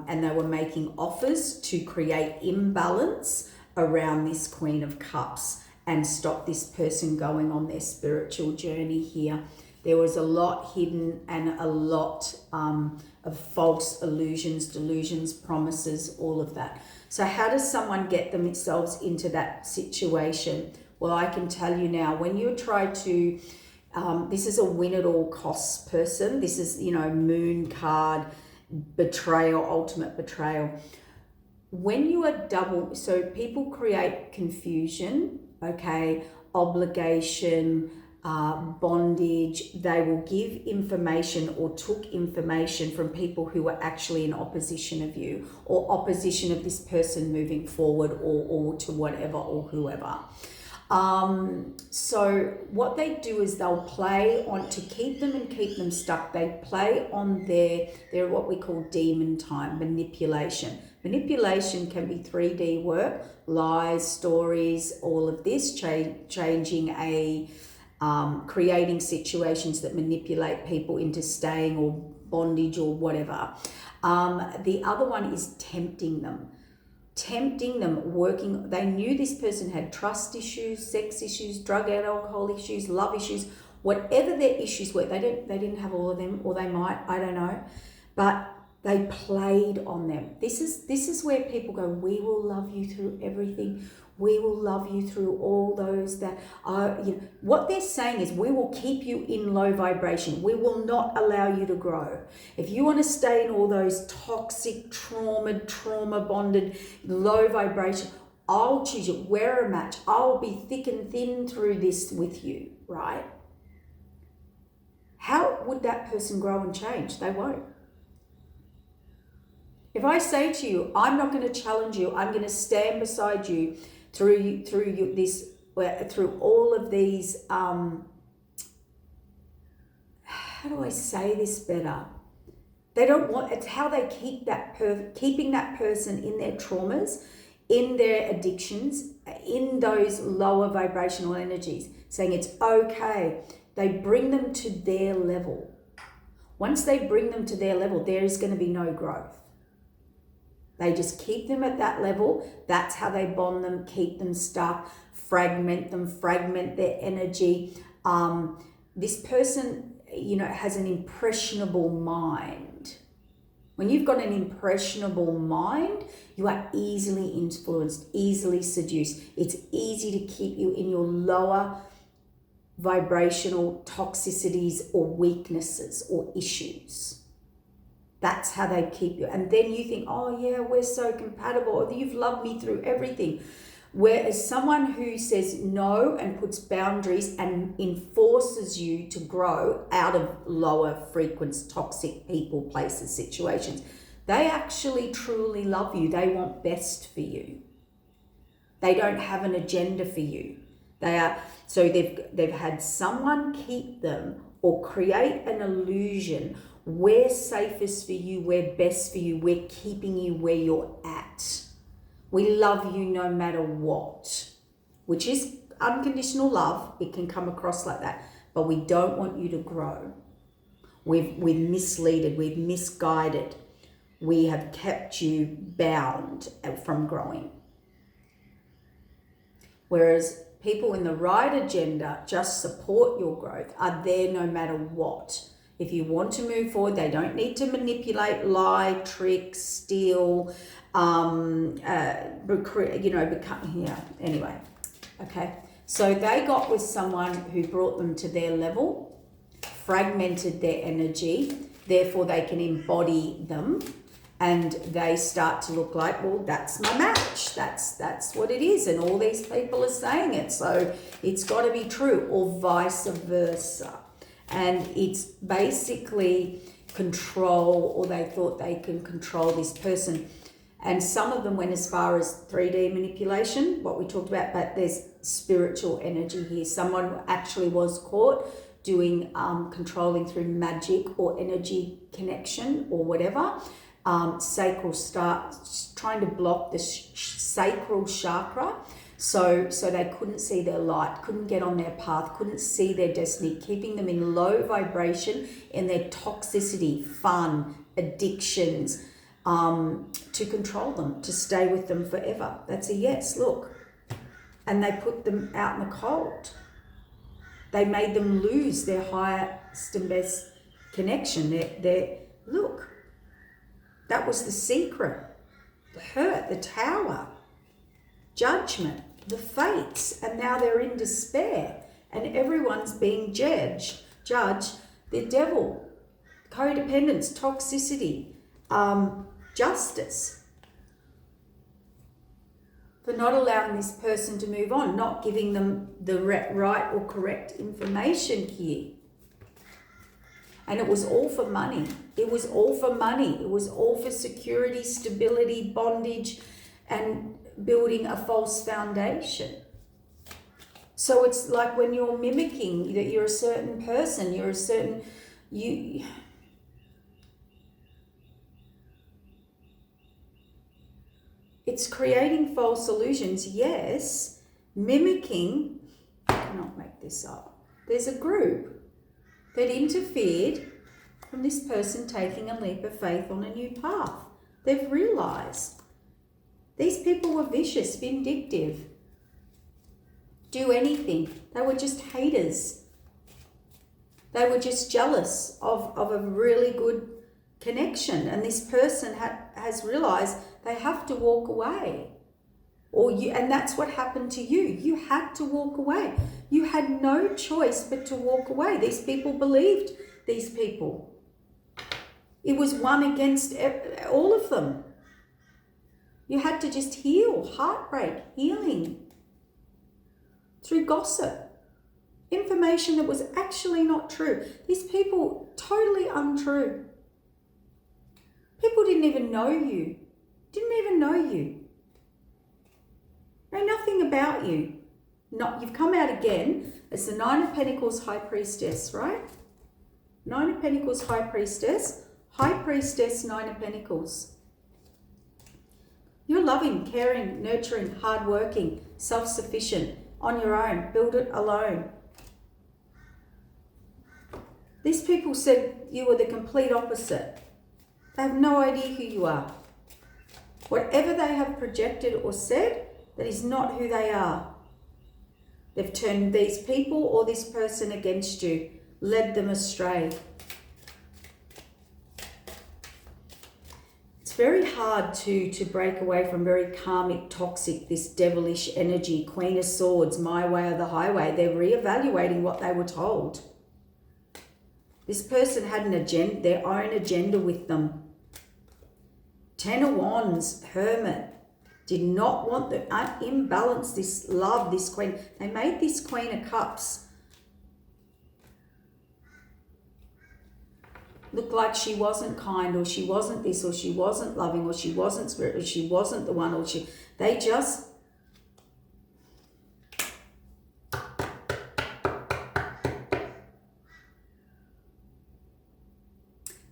and they were making offers to create imbalance around this Queen of Cups and stop this person going on their spiritual journey here. There was a lot hidden and a lot of false illusions, delusions, promises, all of that. So how does someone get themselves into that situation? Well, I can tell you now, when you try to, this is a win at all costs person. This is, moon card, betrayal, ultimate betrayal. When you are double, so people create confusion, okay, obligation, bondage. They will give information or took information from people who were actually in opposition of you, or opposition of this person moving forward, or to whatever or whoever. So what they do is they'll play on, to keep them stuck, they play on their what we call demon time, manipulation. Manipulation can be 3D work, lies, stories, all of this, changing creating situations that manipulate people into staying, or bondage, or whatever. The other one is tempting them, working. They knew this person had trust issues, sex issues, drug and alcohol issues, love issues, whatever their issues were. They didn't have all of them, or they might, I don't know, but they played on them. This is where people go, we will love you through everything. We will love you through all those that are, what they're saying is, we will keep you in low vibration. We will not allow you to grow. If you want to stay in all those toxic, trauma bonded, low vibration, I'll choose you. Wear a match. I'll be thick and thin through this with you, right? How would that person grow and change? They won't. If I say to you, I'm not going to challenge you, I'm going to stand beside you through all of these, how do I say this better? They don't want, it's how they keep keeping that person in their traumas, in their addictions, in those lower vibrational energies, saying it's okay. They bring them to their level. Once they bring them to their level, there is going to be no growth. They just keep them at that level. That's how they bond them, keep them stuck, fragment them, fragment their energy. This person, has an impressionable mind. When you've got an impressionable mind, you are easily influenced, easily seduced. It's easy to keep you in your lower vibrational toxicities or weaknesses or issues. That's how they keep you. And then you think, oh yeah, we're so compatible, or you've loved me through everything. Whereas someone who says no and puts boundaries and enforces you to grow out of lower frequency, toxic people, places, situations, they actually truly love you. They want best for you. They don't have an agenda for you. So they've had someone keep them or create an illusion. We're safest for you, we're best for you, we're keeping you where you're at. We love you no matter what, which is unconditional love. It can come across like that, but we don't want you to grow. We've misleaded, we've misguided. We have kept you bound from growing. Whereas people in the right agenda just support your growth, are there no matter what. If you want to move forward, they don't need to manipulate, lie, trick, steal, anyway. Okay, so they got with someone who brought them to their level, fragmented their energy, therefore they can embody them, and they start to look like, well, that's my match, that's what it is, and all these people are saying it, so it's got to be true, or vice versa. And it's basically control, or they thought they can control this person. And some of them went as far as 3D manipulation, what we talked about, but there's spiritual energy here. Someone actually was caught doing controlling through magic or energy connection or whatever. Trying to block the sacral chakra. So they couldn't see their light, couldn't get on their path, couldn't see their destiny, keeping them in low vibration in their toxicity, fun, addictions, to control them, to stay with them forever. That's a yes, look. And they put them out in the cold. They made them lose their highest and best connection. Look, that was the secret, the hurt, the tower, judgment, the fates, and now they're in despair, and everyone's being judged. The devil, codependence, toxicity, justice, for not allowing this person to move on, not giving them the right or correct information here. And it was all for money. It was all for money. It was all for security, stability, bondage, and building a false foundation. So it's like when you're mimicking that you're a certain person, it's creating false illusions, yes. Mimicking, I cannot make this up. There's a group that interfered from this person taking a leap of faith on a new path. They've realized these people were vicious, vindictive, do anything. They were just haters. They were just jealous of a really good connection. And this person has realized they have to walk away. And that's what happened to you. You had to walk away. You had no choice but to walk away. These people believed these people. It was one against all of them. You had to just heal, heartbreak, healing through gossip, information that was actually not true. These people, totally untrue. People didn't even know you. Know nothing about you. You've come out again. It's the Nine of Pentacles, High Priestess, right? Nine of Pentacles, High Priestess, Nine of Pentacles. You're loving, caring, nurturing, hardworking, self-sufficient, on your own, build it alone. These people said you were the complete opposite. They have no idea who you are. Whatever they have projected or said, that is not who they are. They've turned these people or this person against you, led them astray. It's very hard to break away from very karmic, toxic, this devilish energy, Queen of Swords, my way or the highway. They're reevaluating what they were told. This person had an agenda, their own agenda with them. Ten of Wands, Hermit, did not want the imbalance, this love, this Queen. They made this Queen of Cups look like she wasn't kind, or she wasn't this, or she wasn't loving, or she wasn't spiritual, or she wasn't the one, or they just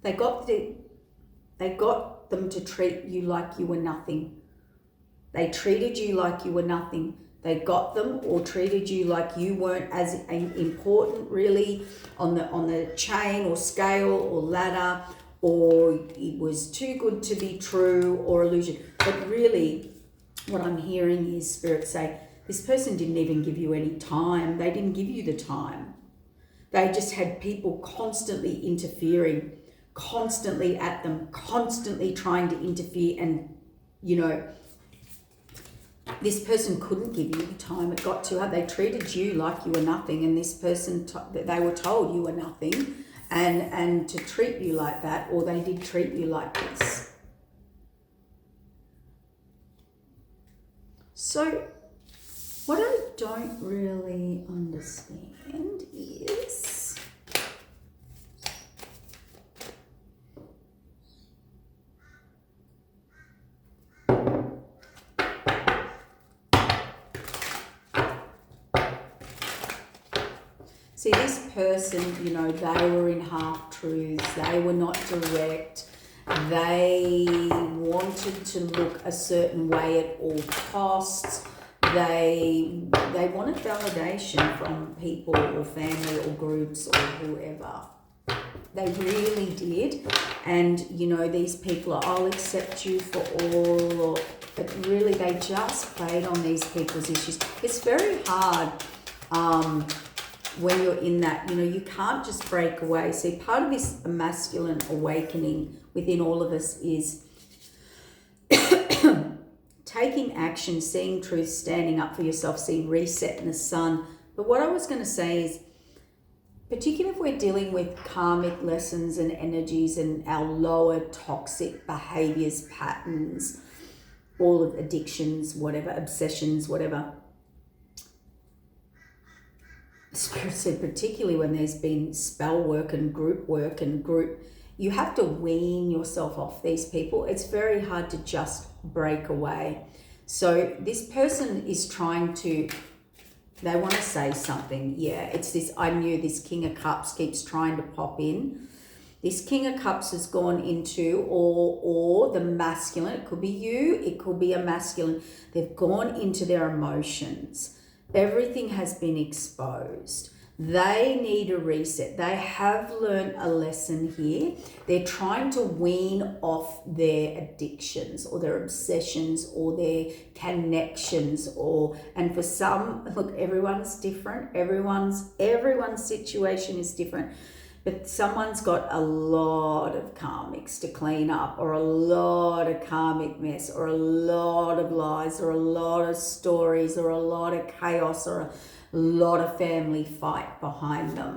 They got them to treat you like you were nothing. They treated you like you were nothing. They got them or treated you like you weren't as important really on the chain or scale or ladder, or it was too good to be true or illusion. But really, what I'm hearing is Spirit say, this person didn't even give you any time. They didn't give you the time. They just had people constantly interfering, constantly at them, constantly trying to interfere. And, this person couldn't give you the time. It got too hard. They treated you like you were nothing, and this person, they were told you were nothing, and to treat you like that, or they did treat you like this. So what I don't really understand is see, this person, they were in half-truths. They were not direct. They wanted to look a certain way at all costs. They wanted validation from people or family or groups or whoever. They really did. And, these people are, I'll accept you for all. But really, they just played on these people's issues. It's very hard when you're in that, you can't just break away. See, part of this masculine awakening within all of us is taking action, seeing truth, standing up for yourself, seeing reset in the sun. But what I was going to say is, particularly if we're dealing with karmic lessons and energies and our lower toxic behaviors, patterns, all of addictions, whatever, obsessions, whatever. Spirit said, particularly when there's been spell work and group, you have to wean yourself off these people. It's very hard to just break away. So this person is trying to, they want to say something. Yeah, it's this, I knew this King of Cups keeps trying to pop in. This King of Cups has gone into, or the masculine, it could be you, it could be a masculine. They've gone into their emotions. Everything has been exposed. They need a reset. They have learned a lesson here. They're trying to wean off their addictions or their obsessions or their connections, and for some, look, everyone's different. Everyone's situation is different. But someone's got a lot of karmics to clean up, or a lot of karmic mess, or a lot of lies, or a lot of stories, or a lot of chaos, or a lot of family fight behind them.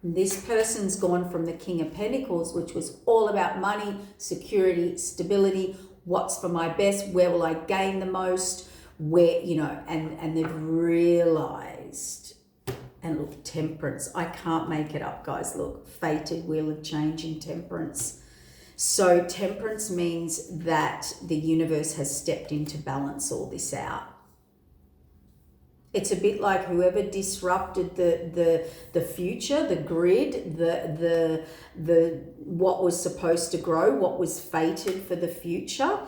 This person's gone from the King of Pentacles, which was all about money, security, stability, what's for my best, where will I gain the most, where, and they've realized. And look, temperance. I can't make it up, guys. Look, fated wheel of change in temperance. So temperance means that the universe has stepped in to balance all this out. It's a bit like whoever disrupted the future, the grid, the what was supposed to grow, what was fated for the future.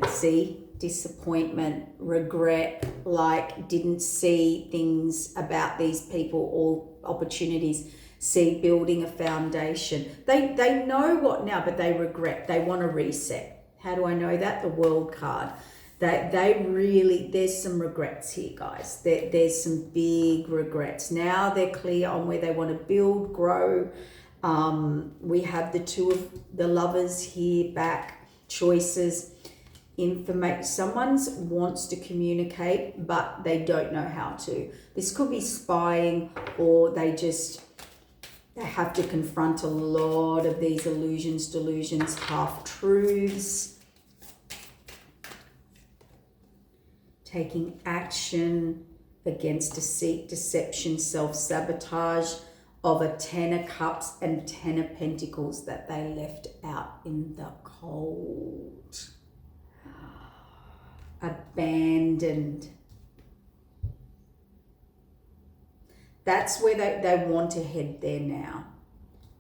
See, disappointment, regret, like didn't see things about these people or opportunities. See, building a foundation. They know what now, but they regret. They want to reset. How do I know that? The World card. They really, there's some regrets here, guys. There's some big regrets. Now they're clear on where they want to build, grow. We have the two of the lovers here back, choices, information. Someone wants to communicate, but they don't know how to. This could be spying, or they have to confront a lot of these illusions, delusions, half-truths. Taking action against deceit, deception, self-sabotage of a 10 of Cups and 10 of Pentacles that they left out in the cold. Abandoned. That's where they want to head there now.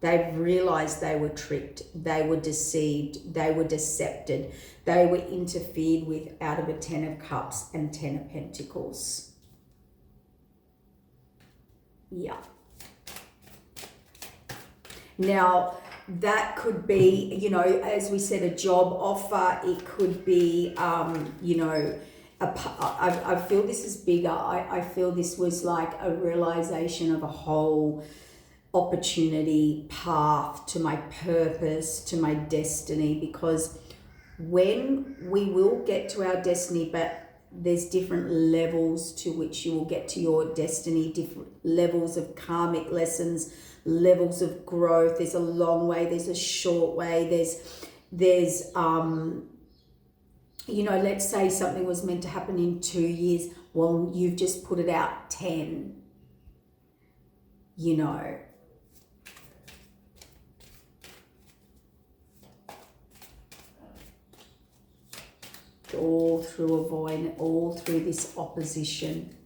They've realized they were tricked, they were deceived, they were decepted, they were interfered with out of a 10 of Cups and 10 of Pentacles. Yeah. Now, that could be, you know, as we said, a job offer. It could be, you know, I feel this is bigger. I feel this was like a realization of a whole opportunity, path to my purpose, to my destiny, because when we will get to our destiny, but there's different levels to which you will get to your destiny, different levels of karmic lessons, levels of growth. There's a long way, there's a short way, there's you know, let's say something was meant to happen in 2 years. Well, you've just put it out 10, you know. All through a void, all through this opposition.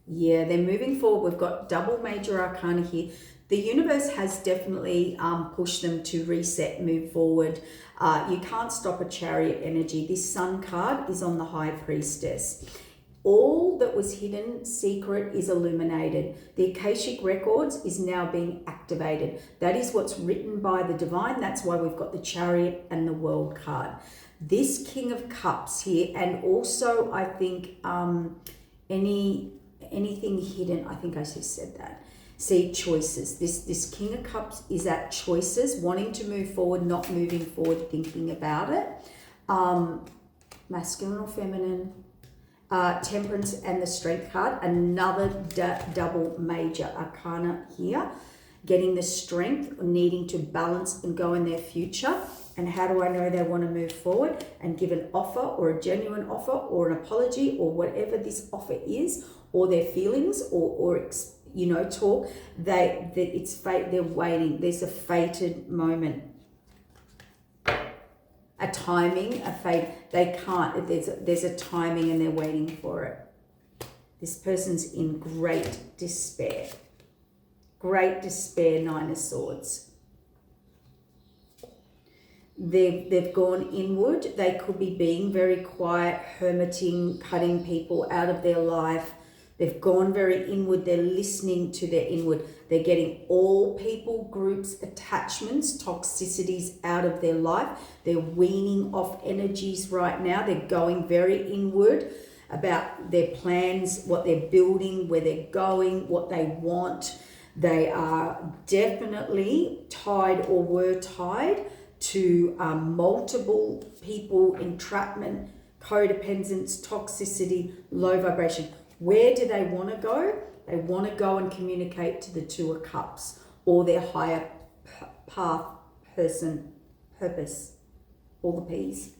Yeah, they're moving forward. We've got double major arcana here. The universe has definitely pushed them to reset, move forward. You can't stop a Chariot energy. This Sun card is on the High Priestess. All that was hidden, secret, is illuminated. The Akashic Records is now being activated. That is what's written by the divine. That's why we've got the Chariot and the World card. This King of Cups here, and also I think anything hidden, I think I just said that. See, choices. This King of Cups is at choices, wanting to move forward, not moving forward, thinking about it. Masculine or feminine. Temperance and the Strength card. Another double major arcana here. Getting the strength, needing to balance and go in their future. And how do I know they want to move forward? And give an offer, or a genuine offer, or an apology, or whatever this offer is, or their feelings, or you know, talk. It's fate. They're waiting. There's a fated moment, a timing, a fate. They can't. There's a timing, and they're waiting for it. This person's in great despair. Great despair. 9 of Swords. They've gone inward. They could be being very quiet, hermiting, cutting people out of their life. They've gone very inward. They're listening to their inward. They're getting all people, groups, attachments, toxicities out of their life. They're weaning off energies right now. They're going very inward about their plans, what they're building, where they're going, what they want. They are definitely tied, or were tied, to multiple people, entrapment, codependence, toxicity, low vibration. Where do they want to go? They want to go and communicate to the 2 of Cups, or their higher path, person, purpose, all the P's.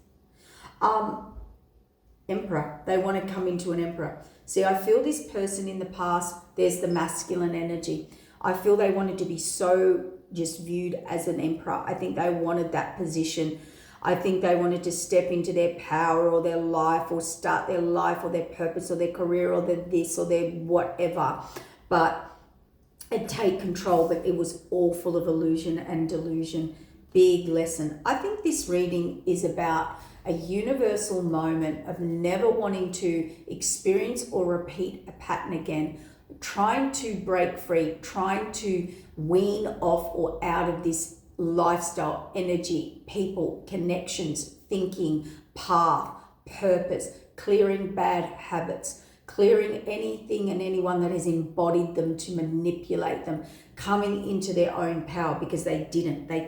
Emperor. They want to come into an Emperor. See, I feel this person in the past, there's the masculine energy. I feel they wanted to be so just viewed as an emperor. I think they wanted that position. I think they wanted to step into their power, or their life, or start their life, or their purpose, or their career, or their this, or their whatever. But and take control, but it was all full of illusion and delusion. Big lesson. I think this reading is about a universal moment of never wanting to experience or repeat a pattern again. Trying to break free, trying to wean off or out of this lifestyle, energy, people, connections, thinking, path, purpose, clearing bad habits, clearing anything and anyone that has embodied them to manipulate them, coming into their own power, because they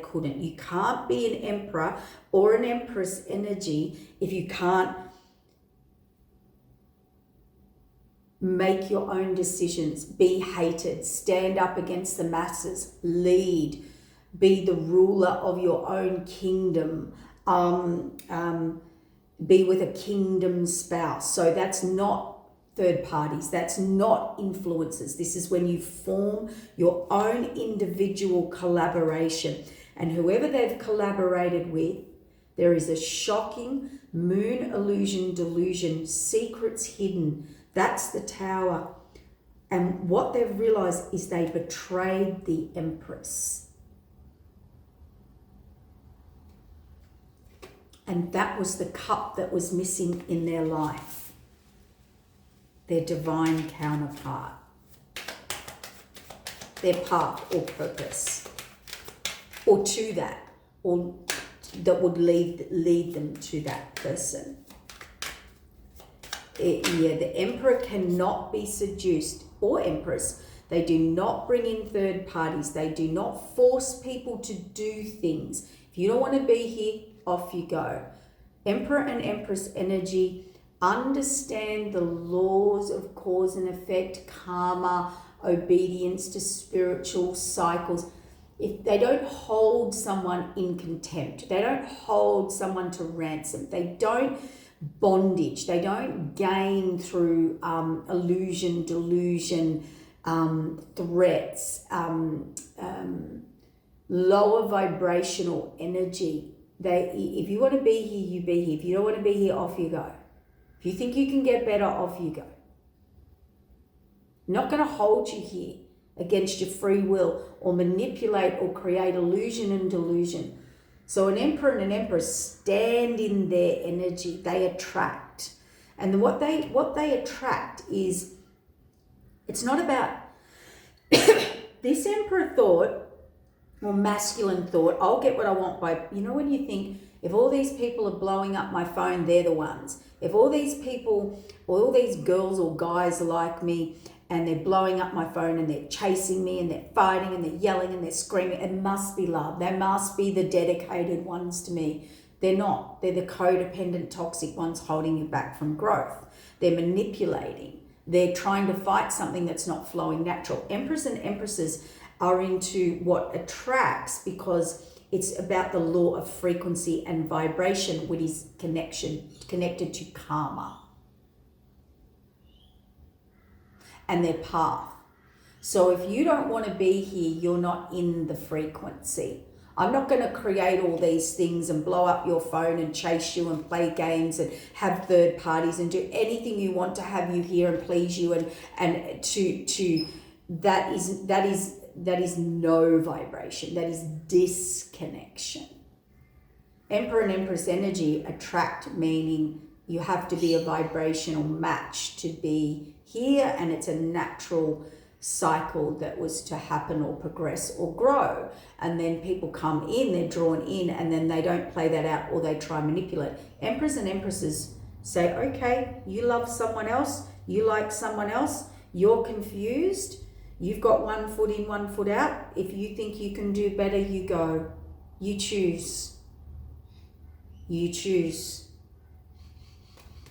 couldn't. You can't be an emperor or an empress energy if you can't make your own decisions, be hated, stand up against the masses, lead, be the ruler of your own kingdom, be with a kingdom spouse. So that's not third parties, that's not influences. This is when you form your own individual collaboration. And whoever they've collaborated with, there is a shocking moon illusion, delusion, secrets hidden. That's the Tower. And what they've realized is they betrayed the Empress. And that was the cup that was missing in their life. Their divine counterpart. Their path or purpose. Or to that. Or that would lead them to that person. The emperor cannot be seduced, or empress. They do not bring in third parties. They do not force people to do things. If you don't want to be here, off you go. Emperor and empress energy understand the laws of cause and effect, karma, obedience to spiritual cycles. If they don't hold someone in contempt, they don't hold someone to ransom, they don't bondage, they don't gain through illusion, delusion, threats, lower vibrational energy. If you want to be here, you be here. If you don't want to be here, off you go. If you think you can get better, off you go. Not going to hold you here against your free will or manipulate or create illusion and delusion. So an emperor and an empress stand in their energy. They attract. And what they attract is, it's not about this emperor thought, or masculine thought, I'll get what I want by, when you think, if all these people are blowing up my phone, they're the ones. If all these people, all these girls or guys like me, and they're blowing up my phone and they're chasing me and they're fighting and they're yelling and they're screaming, it must be love. They must be the dedicated ones to me. They're not. They're the codependent, toxic ones holding you back from growth. They're manipulating. They're trying to fight something that's not flowing natural. Emperors and empresses are into what attracts, because it's about the law of frequency and vibration, which is connected to karma and their path. So if you don't want to be here, you're not in the frequency. I'm not going to create all these things and blow up your phone and chase you and play games and have third parties and do anything you want to have you here and please you and to that is no vibration. That is disconnection. Emperor and Empress energy attract, meaning you have to be a vibrational match to be here, and it's a natural cycle that was to happen or progress or grow. And then people come in, they're drawn in, and then they don't play that out or they try and manipulate. Emperors and empresses say, okay, you love someone else, you like someone else, you're confused, you've got 1 foot in, 1 foot out. If you think you can do better, you go. You choose. You choose.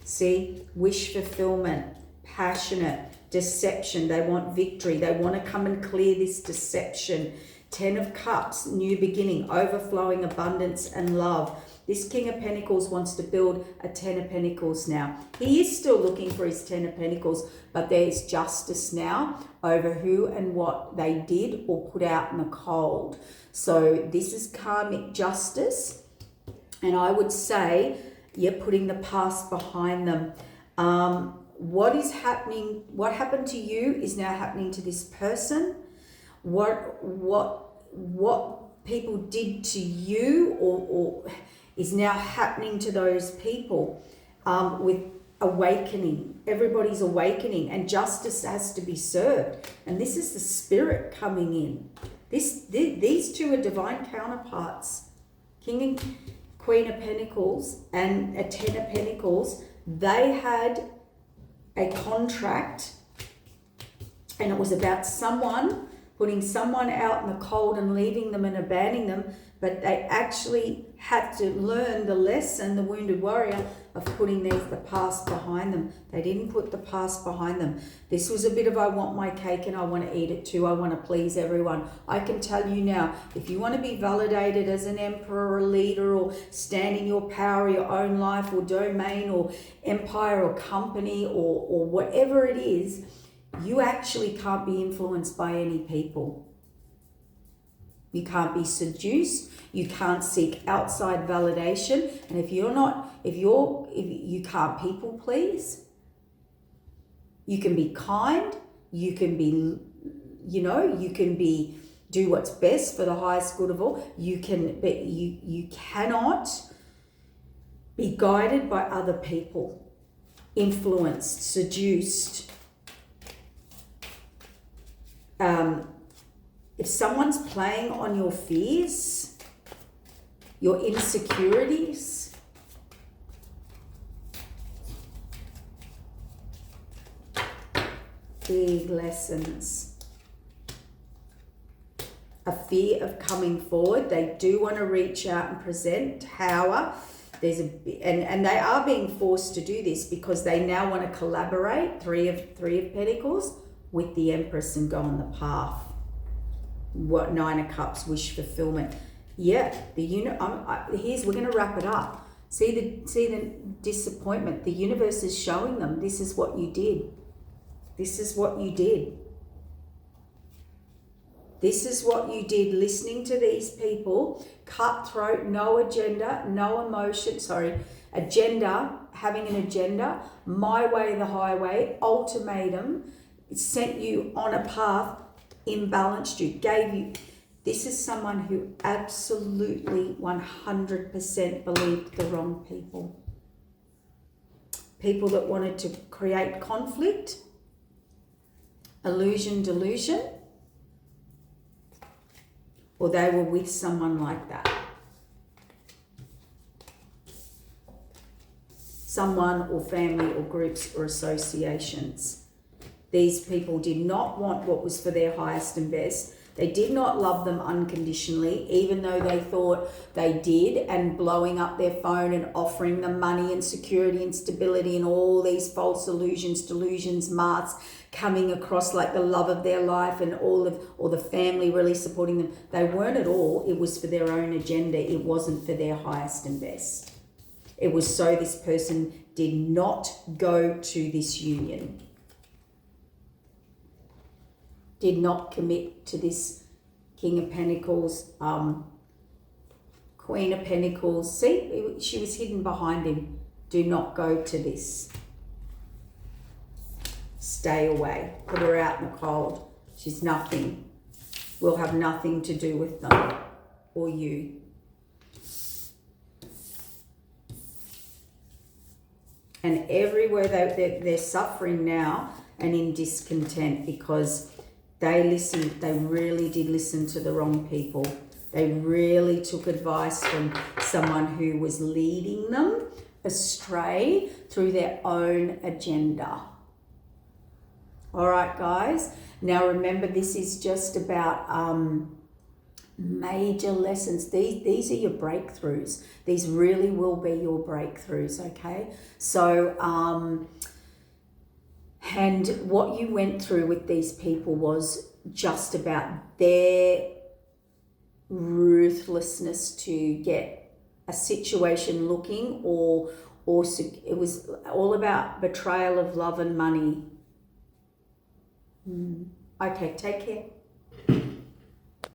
See, wish fulfillment, passionate, deception. They want victory. They want to come and clear this deception. 10 of Cups, new beginning, overflowing abundance and love. This King of Pentacles wants to build a 10 of Pentacles now. He is still looking for his 10 of Pentacles, but there's justice now over who and what they did or put out in the cold. So this is karmic justice. And I would say, you're putting the past behind them. What is happening, what happened to you is now happening to this person. What people did to you or is now happening to those people with awakening. Everybody's awakening and justice has to be served. And this is the spirit coming in. These two are divine counterparts. King and Queen of Pentacles and a 10 of Pentacles. They had a contract, and it was about someone putting someone out in the cold and leaving them and abandoning them, but they actually had to learn the lesson, the wounded warrior, of putting the past behind them. They didn't put the past behind them. This was a bit of, I want my cake and I want to eat it too. I want to please everyone. I can tell you now, if you want to be validated as an emperor or a leader or stand in your power, your own life or domain or empire or company or whatever it is, you actually can't be influenced by any people. You can't be seduced. You can't seek outside validation. And if you can't people please, you can be kind. You can be, do what's best for the highest good of all. You can, but you cannot be guided by other people, influenced, seduced. If someone's playing on your fears, your insecurities, big lessons. A fear of coming forward. They do want to reach out and present Tower. And they are being forced to do this because they now want to collaborate, three of Pentacles, with the Empress and go on the path. What, Nine of Cups, wish fulfillment. Yeah, we're going to wrap it up. See the disappointment. The universe is showing them this is what you did. This is what you did. This is what you did, listening to these people, cutthroat, no agenda, no emotion, having an agenda, my way, the highway, ultimatum, it sent you on a path, imbalanced you, gave you. This is someone who absolutely 100% believed the wrong people. People that wanted to create conflict, illusion, delusion, or they were with someone like that. Someone or family or groups or associations. These people did not want what was for their highest and best. They did not love them unconditionally, even though they thought they did, and blowing up their phone and offering them money and security and stability and all these false illusions, delusions, masks, coming across like the love of their life and or the family really supporting them. They weren't at all. It was for their own agenda. It wasn't for their highest and best. It was so this person did not go to this union. Did not commit to this King of Pentacles, Queen of Pentacles. See, she was hidden behind him. Do not go to this. Stay away. Put her out in the cold. She's nothing. We'll have nothing to do with them or you. And everywhere they're suffering now and in discontent because they really did listen to the wrong people. They really took advice from someone who was leading them astray through their own agenda. All right, guys. Now remember, this is just about major lessons. These are your breakthroughs. These really will be your breakthroughs, okay? So, and what you went through with these people was just about their ruthlessness to get a situation looking or it was all about betrayal of love and money. Okay, take care.